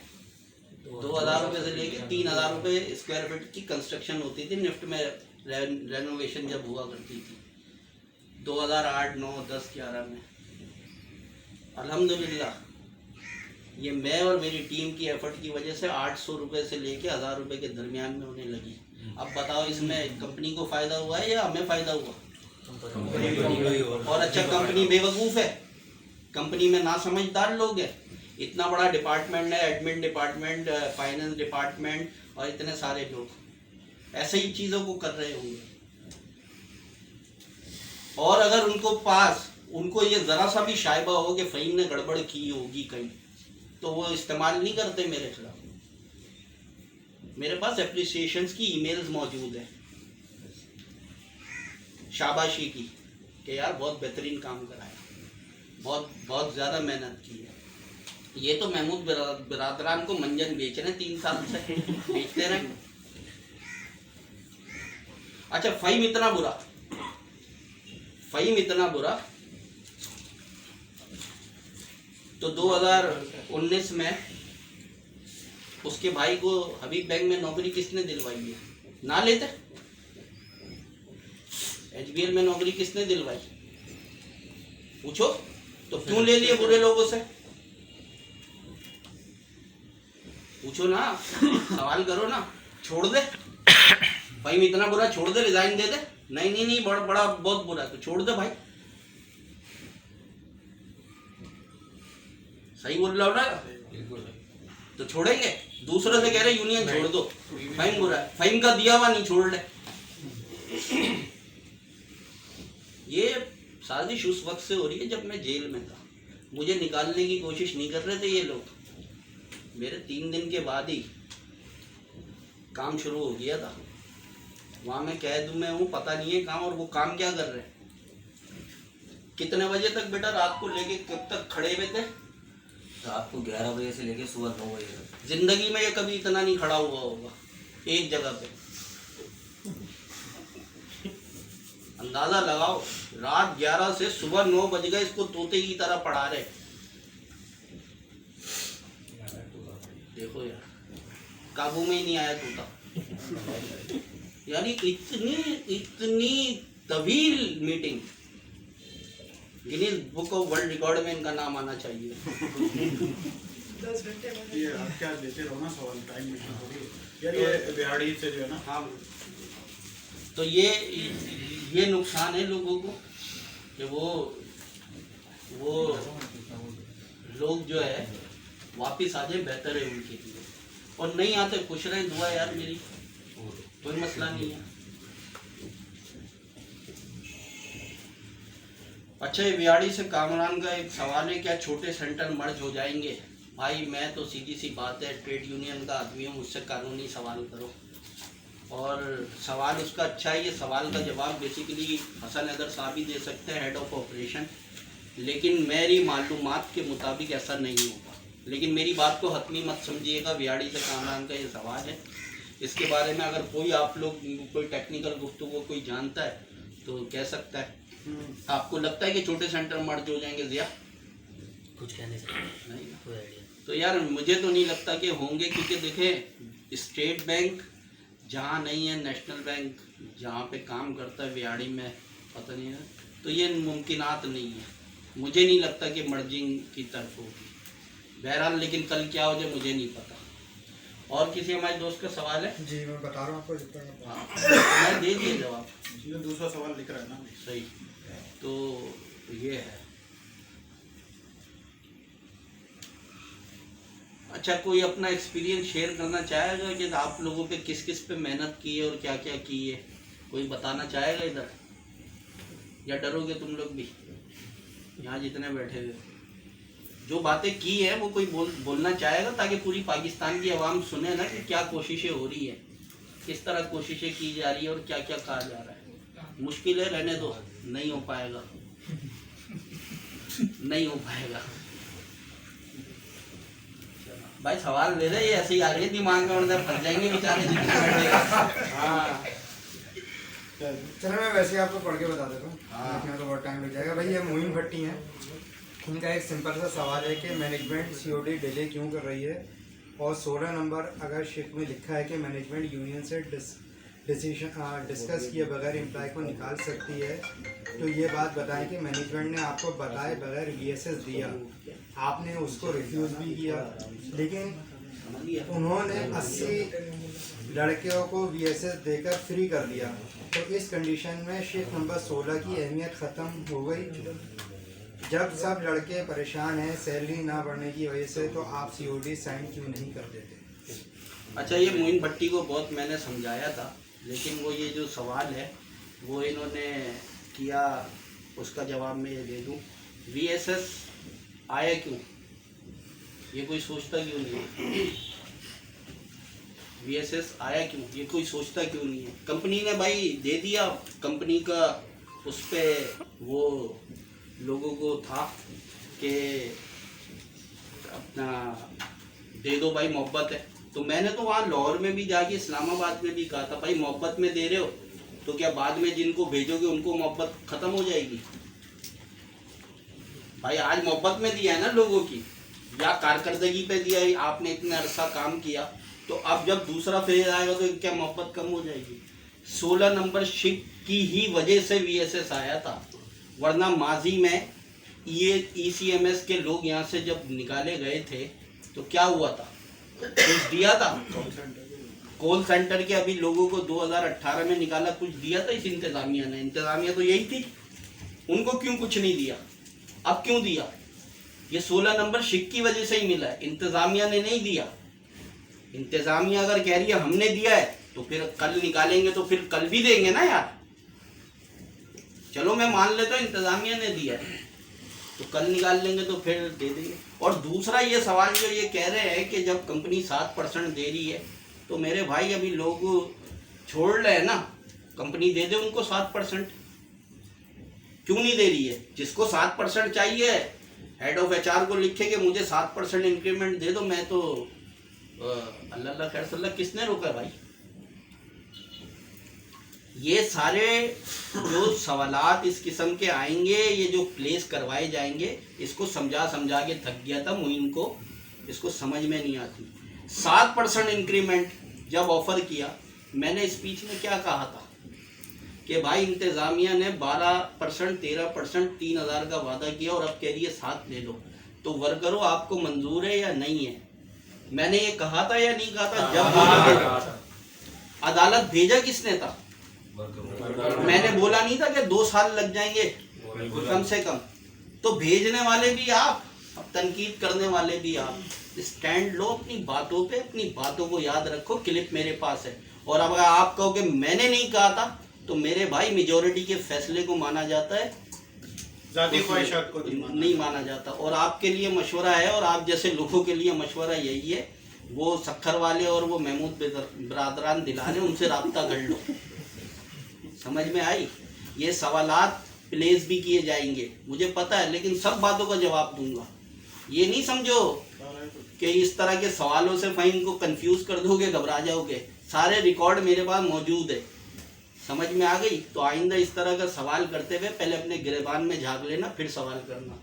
2000 रुपये से लेके 3000 रुपये स्क्वायर फीट की कंस्ट्रक्शन होती थी। निफ्ट में रेनोवेशन जब हुआ करती थी 2008, 9, 10, 11 में। अल्हम्दुलिल्लाह ये मैं और मेरी टीम की एफर्ट की वजह से 800 रुपये से लेके 1000 रुपये के दरमियान में होने लगी। अब बताओ इसमें कंपनी को फ़ायदा हुआ है या हमें फ़ायदा हुआ? और अच्छा कंपनी बेवकूफ़ है, कंपनी में ना समझदार लोग हैं। इतना बड़ा डिपार्टमेंट है, एडमिन डिपार्टमेंट, फाइनेंस डिपार्टमेंट, और इतने सारे लोग ऐसे ही चीज़ों को कर रहे होंगे। और अगर उनको ये ज़रा सा भी शायबा हो कि फ़हीम ने गड़बड़ की होगी कहीं, तो वो इस्तेमाल नहीं करते मेरे खिलाफ। मेरे पास एप्रिसिएशंस की ईमेल्स मौजूद है, शाबाशी की, कि यार बहुत बेहतरीन काम कराया, बहुत ज़्यादा मेहनत की है। ये तो महमूद बिरादरान को मंजन बेच रहे हैं, 3 साल से बेचते रहे। अच्छा फ़हीम इतना बुरा तो 2019 में उसके भाई को हबीब बैंक में नौकरी किसने दिलवाई है? ना लेते? HBL में नौकरी किसने दिलवाई? पूछो तो क्यों ले लिए बुरे लोगों से? पूछो ना, सवाल करो ना। छोड़ दे भाई, इतना बुरा छोड़ दे, रिजाइन दे दे। नहीं बड़ा बहुत बुरा, तो छोड़ दे भाई। सही बोल रहा हो ना? तो छोड़ेंगे? दूसरों से कह रहे यूनियन छोड़ दो, फ़हीम बुरा है, फ़हीम का दिया हुआ नहीं छोड़ ले। ये साजिश उस वक्त से हो रही है जब मैं जेल में था। मुझे निकालने की कोशिश नहीं कर रहे थे ये लोग। मेरे 3 दिन के बाद ही काम शुरू हो गया था। वहाँ मैं कैद में हूँ, पता नहीं है कहाँ, और वो काम क्या कर रहे हैं। कितने बजे तक बेटा रात को लेके कब तक खड़े हुए थे? रात को 11 बजे से लेके सुबह 9 बजे तक। जिंदगी में ये कभी इतना नहीं खड़ा हुआ होगा एक जगह पे। अंदाजा लगाओ, रात 11 से सुबह 9 बज गए, इसको तोते की तरह पढ़ा रहे। देखो यार, काबू में ही नहीं आया तोता। यानी इतनी तवील meeting, Guinness book of world record में इनका नाम आना चाहिए। ये आप क्या देते रहो ना सवाल, टाइम में यार। ये बिहाड़ी से जो है ना, हाँ, तो ये नुकसान है लोगों को कि वो लोग जो है वापस आ जाए, बेहतर है उनके लिए। और नहीं आते खुश रहे, दुआ यार मेरी, कोई मसला नहीं है। अच्छा, ये बिहाड़ी से कामरान का एक सवाल है, क्या छोटे सेंटर मर्ज हो जाएंगे? भाई मैं तो सीधी सी बात है, ट्रेड यूनियन का आदमी हूँ, मुझसे कानूनी सवाल करो। और सवाल उसका अच्छा है, ये सवाल का जवाब बेसिकली हसन हैदर साहब ही दे सकते हैं, हेड ऑफ ऑपरेशन। लेकिन मेरी मालूमात के मुताबिक ऐसा नहीं होगा। लेकिन मेरी बात को हतमी मत समझिएगा, बिहाड़ी से कामरान का ये सवाल है। इसके बारे में अगर कोई आप लोग कोई टेक्निकल गुफ्तगू कोई जानता है तो कह सकता है। आपको लगता है कि छोटे सेंटर मर्ज हो जाएंगे ज़िया? कुछ कहने से नहीं ना। कोई आइडिया तो यार मुझे तो नहीं लगता कि होंगे, क्योंकि देखें स्टेट बैंक जहाँ नहीं है, नेशनल बैंक जहाँ पे काम करता है वियाड़ी में पता नहीं है, तो ये मुमकिनात नहीं है। मुझे नहीं लगता कि मर्जिंग की तरफ होगी। बहरहाल लेकिन कल क्या हो जाए मुझे नहीं पता। और किसी हमारे दोस्त का सवाल है? जी मैं बता रहा हूँ आपको। हाँ मैं दे दिए जवाब। ये दूसरा सवाल लिख रहा है ना। सही, तो ये है। अच्छा, कोई अपना एक्सपीरियंस शेयर करना चाहेगा कि आप लोगों पे किस किस पे मेहनत की है और क्या क्या की है? कोई बताना चाहेगा इधर, या डरोगे तुम लोग भी? यहाँ जितने बैठे हुए जो बातें की है वो कोई बोलना चाहेगा, ताकि पूरी पाकिस्तान की आवाम सुने ना कि क्या कोशिशें हो रही है, किस तरह कोशिशें की जा रही है और क्या क्या कहा जा रहा है। मुश्किल है, रहने दो, नहीं हो पाएगा नहीं हो पाएगा। भाई सवाल ले रहे, ये ऐसे ही आगे दिमाग में अंदर फंस जाएंगे बेचारे जितने बैठेगा। हाँ चलो मैं वैसे ही आपको पढ़ के बता देता हूँ, हाँ। लिखने में तो बहुत टाइम लग जाएगा। भाई ये मोइन भट्टी हैं, इनका एक सिंपल सा सवाल है कि मैनेजमेंट सीओडी डिले क्यों कर रही है, और 16 नंबर अगर शिफ्ट में लिखा है कि मैनेजमेंट यूनियन से डिस्कस किए बगैर एम्प्लॉय को निकाल सकती है, तो ये बात बताएं कि मैनेजमेंट ने आपको बताए बगैर वीएसएस दिया, आपने उसको रिफ्यूज़ भी किया, लेकिन उन्होंने 80 लड़कियों को वीएसएस देकर फ्री कर दिया। तो इस कंडीशन में शिफ्ट नंबर 16 की अहमियत ख़त्म हो गई। जब सब लड़के परेशान हैं सैलरी ना बढ़ने की वजह से, तो आप सीओडी साइन क्यों नहीं कर देते? अच्छा, ये मोइन भट्टी को बहुत मैंने समझाया था, लेकिन वो ये जो सवाल है वो इन्होंने किया, उसका जवाब मैं ये दे दूँ। वीएसएस आया क्यों, ये कोई सोचता क्यों नहीं है? वीएसएस आया क्यों, ये कोई सोचता क्यों नहीं है? कंपनी ने भाई दे दिया, कंपनी का उस पर वो लोगों को था कि अपना दे दो भाई, मोहब्बत है। तो मैंने तो वहाँ लाहौर में भी जाके, इस्लामाबाद में भी कहा था, भाई मोहब्बत में दे रहे हो तो क्या बाद में जिनको भेजोगे उनको मोहब्बत ख़त्म हो जाएगी? भाई आज मोहब्बत में दिया है ना लोगों की, या कारकर्दगी पे दिया है, आपने इतना अरसा काम किया, तो अब जब दूसरा फेज आएगा तो क्या मोहब्बत कम हो जाएगी? 16 नंबर शिफ्ट की ही वजह से वीएसएस आया था, वरना माजी में ये ईसीएमएस के लोग यहाँ से जब निकाले गए थे तो क्या हुआ था? कुछ दिया था? कॉल सेंटर के अभी लोगों को 2018 में निकाला, कुछ दिया था इस इंतज़ामिया ने? इंतज़ामिया तो यही थी, उनको क्यों कुछ नहीं दिया? अब क्यों दिया? ये 16 नंबर शिफ्ट की वजह से ही मिला है, इंतज़ामिया ने नहीं दिया। इंतज़ामिया अगर कह रही है हमने दिया है तो फिर कल निकालेंगे तो फिर कल भी देंगे ना यार। चलो मैं मान लेता हूँ इंतज़ामिया ने दिया है, तो कल निकाल लेंगे तो फिर दे देंगे। और दूसरा ये सवाल जो ये कह रहे हैं कि जब कंपनी 7% दे रही है तो मेरे भाई अभी लोग छोड़ रहे हैं ना, कंपनी दे दे उनको 7%, क्यों नहीं दे रही है? जिसको 7% चाहिए हेड ऑफ एचआर को लिखे कि मुझे 7% इंक्रीमेंट दे दो, मैं तो अल्लाह खैर सल्ला, किसने रोका भाई? ये सारे जो सवालात इस किस्म के आएंगे, ये जो प्लेस करवाए जाएंगे, इसको समझा समझा के थक गया था मुइन को, इसको समझ में नहीं आती। 7% इंक्रीमेंट जब ऑफर किया, मैंने स्पीच में क्या कहा था कि भाई इंतज़ामिया ने 12%, 13%, 3000 का वादा किया और अब कह रही है 7 ले लो, तो वर्करों आपको मंजूर है या नहीं है? मैंने ये कहा था या नहीं कहा था? जब अदालत भेजा किसने था? मैंने बोला नहीं था कि 2 साल लग जाएंगे कम से कम? तो भेजने वाले भी आप, अब तनकीद करने वाले भी आप। स्टैंड लो अपनी बातों पे, अपनी बातों को याद रखो, क्लिप मेरे पास है। और अब अगर आप कहो कि मैंने नहीं कहा था, तो मेरे भाई मेजॉरिटी के फैसले को माना जाता है, जाती ख्वाहिशात को नहीं माना जाता। और आपके लिए मशवरा है, और आप जैसे लोगों के लिए मशवरा यही है, वो सक्खर वाले और वो महमूद बरादरान दिलाने, उनसे रब्ता कर लो। समझ में आई? ये सवालात प्लेस भी किए जाएंगे मुझे पता है, लेकिन सब बातों का जवाब दूंगा। ये नहीं समझो कि इस तरह के सवालों से फाइन को कंफ्यूज कर दोगे, घबरा जाओगे। सारे रिकॉर्ड मेरे पास मौजूद है, समझ में आ गई? तो आइंदा इस तरह का सवाल करते हुए पहले अपने गिरबान में झांक लेना, फिर सवाल करना।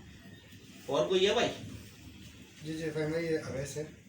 और कोई है भाई? जी जी फाइन भाई, ये अवैस है।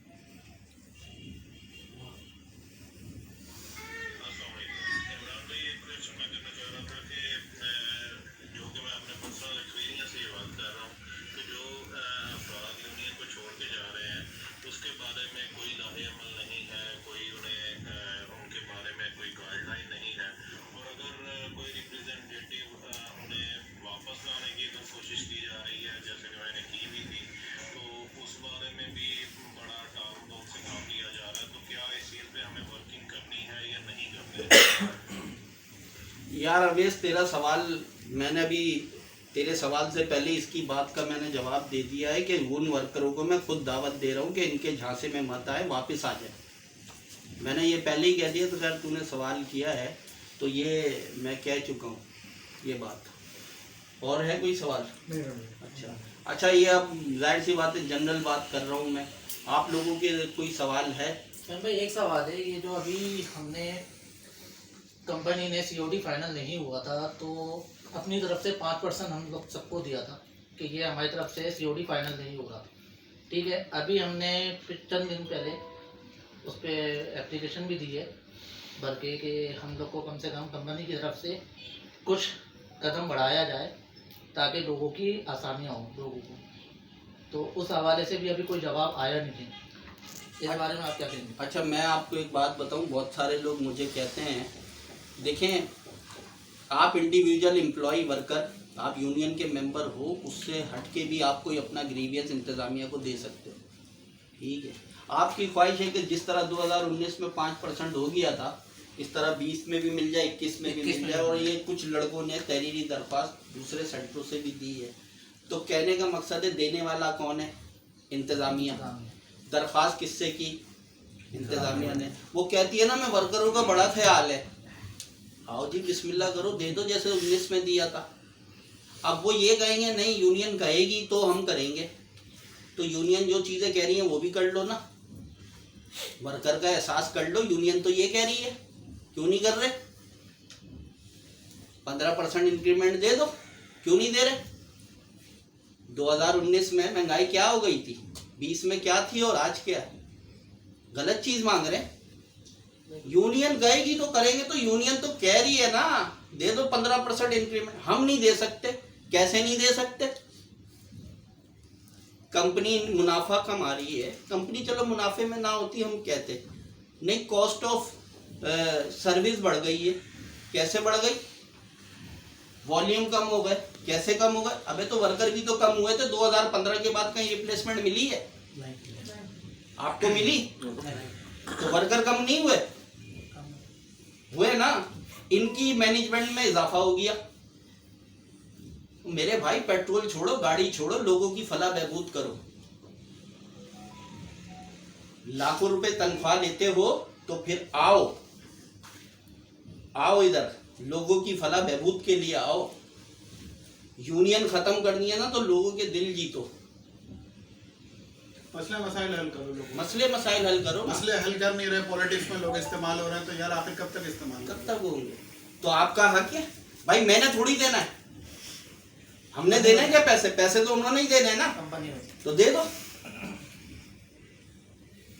यार अवेश, तेरा सवाल मैंने अभी तेरे सवाल से पहले इसकी बात का मैंने जवाब दे दिया है कि उन वर्करों को मैं खुद दावत दे रहा हूँ कि इनके झांसे में मत आए, वापस आ जाए। मैंने ये पहले ही कह दिया, तो खैर तूने सवाल किया है तो ये मैं कह चुका हूँ ये बात। और है कोई सवाल? नहीं भाई। अच्छा, ये अब जाहिर सी बात है, जनरल बात कर रहा हूँ मैं। आप लोगों के कोई सवाल है? भाई एक सवाल है, ये जो अभी हमने कंपनी ने COD फाइनल नहीं हुआ था तो अपनी तरफ से 5% हम लोग सबको दिया था कि ये हमारी तरफ से COD फाइनल नहीं हो रहा, ठीक है। अभी हमने चंद दिन पहले उस पर एप्लीकेशन भी दी है भर के कि हम लोग को कम से कम कंपनी की तरफ से कुछ कदम बढ़ाया जाए ताकि लोगों की आसानियाँ हों लोगों को। तो उस हवाले से भी अभी कोई जवाब आया नहीं है, इस बारे में आप क्या कहेंगे? अच्छा, मैं आपको एक बात बताऊं, बहुत सारे लोग मुझे कहते हैं, देखें आप इंडिविजुअल एम्प्लॉय वर्कर, आप यूनियन के मेंबर हो, उससे हट के भी आप कोई अपना ग्रीवियंस इंतज़ामिया को दे सकते हो, ठीक है। आपकी ख्वाहिश है कि जिस तरह 2019 में 5% हो गया था, इस तरह 20 में भी मिल जाए, 21 में भी मिल जाए। और ये कुछ लड़कों ने तहरीरी दरख्वास्त दूसरे सेक्टरों से भी दी है। तो कहने का मकसद है, देने वाला कौन है? इंतज़ामिया। दरख्वास्त किससे की? इंतज़ामिया ने। वो कहती है ना, मैं वर्करों का बड़ा ख्याल है, आओ जी बिस्मिल्लाह करो, दे दो जैसे 19 में दिया था। अब वो ये कहेंगे नहीं, यूनियन कहेगी तो हम करेंगे। तो यूनियन जो चीज़ें कह रही हैं वो भी कर लो ना, वर्कर का एहसास कर लो। यूनियन तो ये कह रही है, क्यों नहीं कर रहे? 15% इंक्रीमेंट दे दो, क्यों नहीं दे रहे? 2019 में महंगाई क्या हो गई थी, 20 में क्या थी और आज क्या? गलत चीज मांग रहे हैं। यूनियन कहेगी तो करेंगे, तो यूनियन तो कह रही है ना, दे दो 15% इंक्रीमेंट। हम नहीं दे सकते, कैसे नहीं दे सकते? कंपनी मुनाफा कमा रही है, कंपनी चलो मुनाफे में ना होती हम कहते नहीं, कॉस्ट ऑफ सर्विस बढ़ गई है। कैसे बढ़ गई? वॉल्यूम कम हो गए। कैसे कम हो गए? अबे तो वर्कर भी तो कम हुए थे। 2015 के बाद कहीं रिप्लेसमेंट मिली है? आपको मिली? तो वर्कर कम नहीं हुए? हुए ना। इनकी मैनेजमेंट में इजाफा हो गया। मेरे भाई, पेट्रोल छोड़ो, गाड़ी छोड़ो, लोगों की फलाह बहबूद करो। लाखों रुपए तनख्वाह लेते हो तो फिर आओ इधर, लोगों की फलाह बहबूद के लिए आओ। यूनियन खत्म करनी है ना तो लोगों के दिल जीतो, मसले मसाइल हल करो। लोग मसले मसाइल हल करो। मसले हल कर नहीं रहे, पॉलिटिक्स में लोग इस्तेमाल हो रहे हैं, तो यार आखिर कब तक इस्तेमाल कब तक होंगे? तो आपका हक है भाई, मैंने थोड़ी देना है, हमने देना है क्या? पैसे तो उन्होंने ही देने हैं ना, कंपनी में तो दे दो।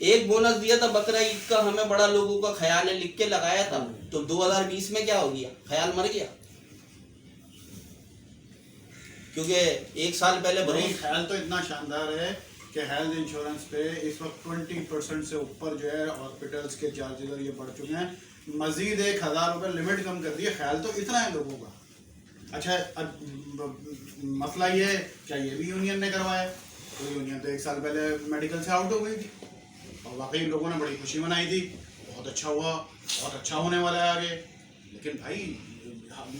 एक बोनस दिया था बकरा ईद का, हमें बड़ा लोगों का ख्याल है, लिख के लगाया था। तो 2020 में क्या हो गया? ख्याल मर गया, क्योंकि एक साल पहले नहीं, ख्याल तो इतना शानदार है कि हेल्थ इंश्योरेंस पे इस वक्त 20% से ऊपर जो है हॉस्पिटल्स के चार्जेस और ये बढ़ चुके हैं। मजीद 1000 रुपये लिमिट कम कर दी है। ख्याल तो इतना है लोगों का। अच्छा, अब मसला ये है, क्या ये भी यूनियन ने करवाया? तो यूनियन तो 1 साल पहले मेडिकल से आउट हो गई थी और वाकई लोगों ने बड़ी खुशी मनाई थी, बहुत अच्छा हुआ, बहुत अच्छा होने वाला है आगे। लेकिन भाई,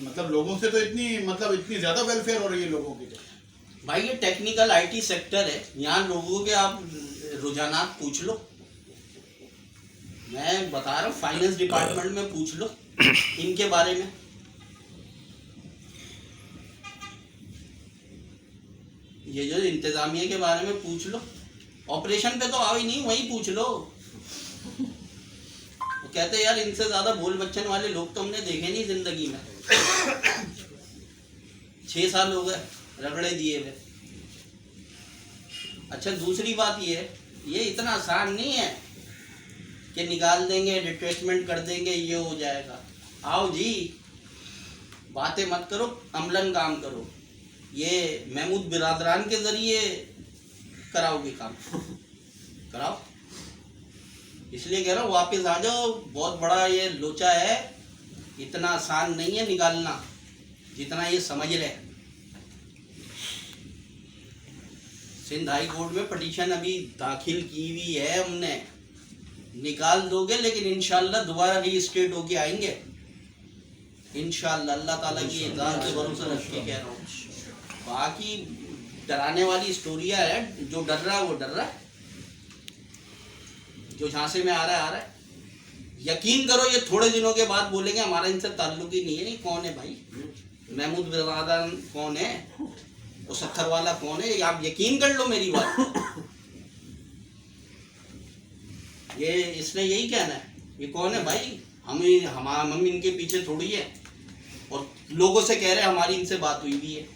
मतलब लोगों से तो इतनी ज़्यादा वेलफेयर हो रही है लोगों की। भाई ये टेक्निकल IT सेक्टर है, यहाँ लोगों के आप रुझानात पूछ लो। मैं बता रहा हूँ, फाइनेंस डिपार्टमेंट में पूछ लो इनके बारे में। ये जो इंतजामिया के बारे में पूछ लो, ऑपरेशन पे तो आओ ही नहीं, वहीं पूछ लो। वो कहते यार इनसे ज़्यादा बोल बच्चन वाले लोग तो हमने देखे नहीं ज़िंदगी में। 6 साल हो गए रगड़े दिए हुए। अच्छा दूसरी बात ये इतना आसान नहीं है कि निकाल देंगे, डिटैचमेंट कर देंगे, ये हो जाएगा। आओ जी, बातें मत करो, अमलन काम करो। ये महमूद बिरादरान के ज़रिए कराओगे काम, कराओ। इसलिए कह रहा हूँ वापस आ जाओ। बहुत बड़ा ये लोचा है, इतना आसान नहीं है निकालना जितना ये समझ रहे। सिंध हाई कोर्ट में पटिशन अभी दाखिल की हुई है हमने, निकाल दोगे लेकिन इंशाल्लाह दोबारा रीस्टेट होके आएंगे इंशाल्लाह। अल्लाह ताला की इज़्ज़त पे भरोसा रख के कह रहा हूँ। बाकी डराने वाली स्टोरियाँ है, जो डर रहा है वो डर रहा है, जो झांसे में आ रहा है। यकीन करो ये थोड़े दिनों के बाद बोलेंगे हमारा इनसे ताल्लुक ही नहीं है। ये कौन है भाई? महमूद बिरादरान कौन है? वो 70 वाला कौन है? आप यकीन कर लो मेरी बात। ये इसने यही कहना है, ये कौन है भाई? हम इनके पीछे थोड़ी है। और लोगों से कह रहे हैं हमारी इनसे बात हुई भी है,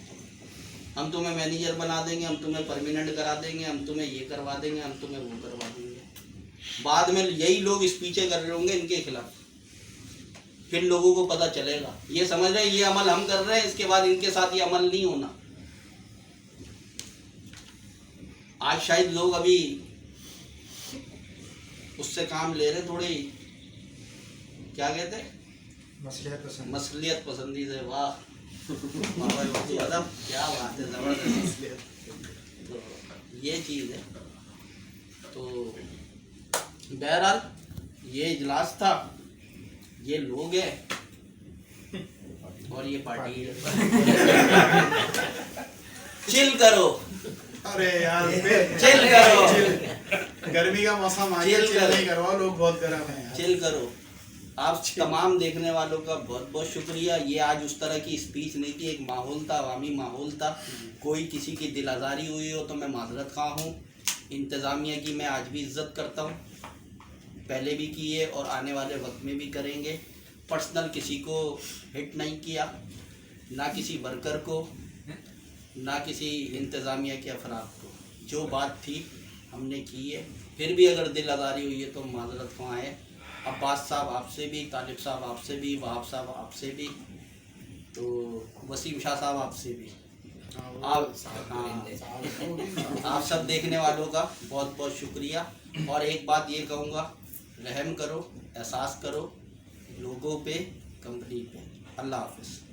हम तुम्हें मैनेजर बना देंगे, हम तुम्हें परमानेंट करा देंगे, हम तुम्हें ये करवा देंगे, हम तुम्हें वो करवा देंगे। बाद में यही लोग स्पीचें कर रहे होंगे इनके खिलाफ, फिर लोगों को पता चलेगा। ये समझ रहे हैं ये अमल हम कर रहे हैं, इसके बाद इनके साथ ये अमल नहीं होना। आज शायद लोग अभी उससे काम ले रहे, थोड़ी क्या कहते हैं, मसलियत पसंदी से। वाह क्या बात है, जबरदस्त। तो ये चीज़ है। तो बहरहाल ये इजलास था, ये लोग हैं और ये पार्टी है। चिल करो, अरे यार चिल करो। गर्मी का मौसम आ गया, चिल नहीं करवाओ, लोग बहुत गर्म है। चिल करो। आप तमाम देखने वालों का बहुत बहुत शुक्रिया। ये आज उस तरह की स्पीच नहीं थी, एक माहौल था, अवामी माहौल था। कोई किसी की दिल आज़ारी हुई हो तो मैं माजरत खा हूँ। इंतज़ामिया की मैं आज भी इज़्ज़त करता हूँ, पहले भी की है और आने वाले वक्त में भी करेंगे। पर्सनल किसी को हिट नहीं किया, ना किसी वर्कर को, ना किसी इंतज़ामिया के अफराद को। जो बात थी हमने की है। फिर भी अगर दिल आज़ारी हुई है तो माजरत को आए। अब्बास साहब आपसे भी, तालिब साहब आपसे भी, वहाब साहब आपसे भी, तो वसीम शाह साहब आपसे भी, आप सब देखने वालों का बहुत बहुत शुक्रिया। और एक बात ये कहूँगा, रहम करो, एहसास करो लोगों पे, कंपनी पे। अल्लाह हाफ़िज़।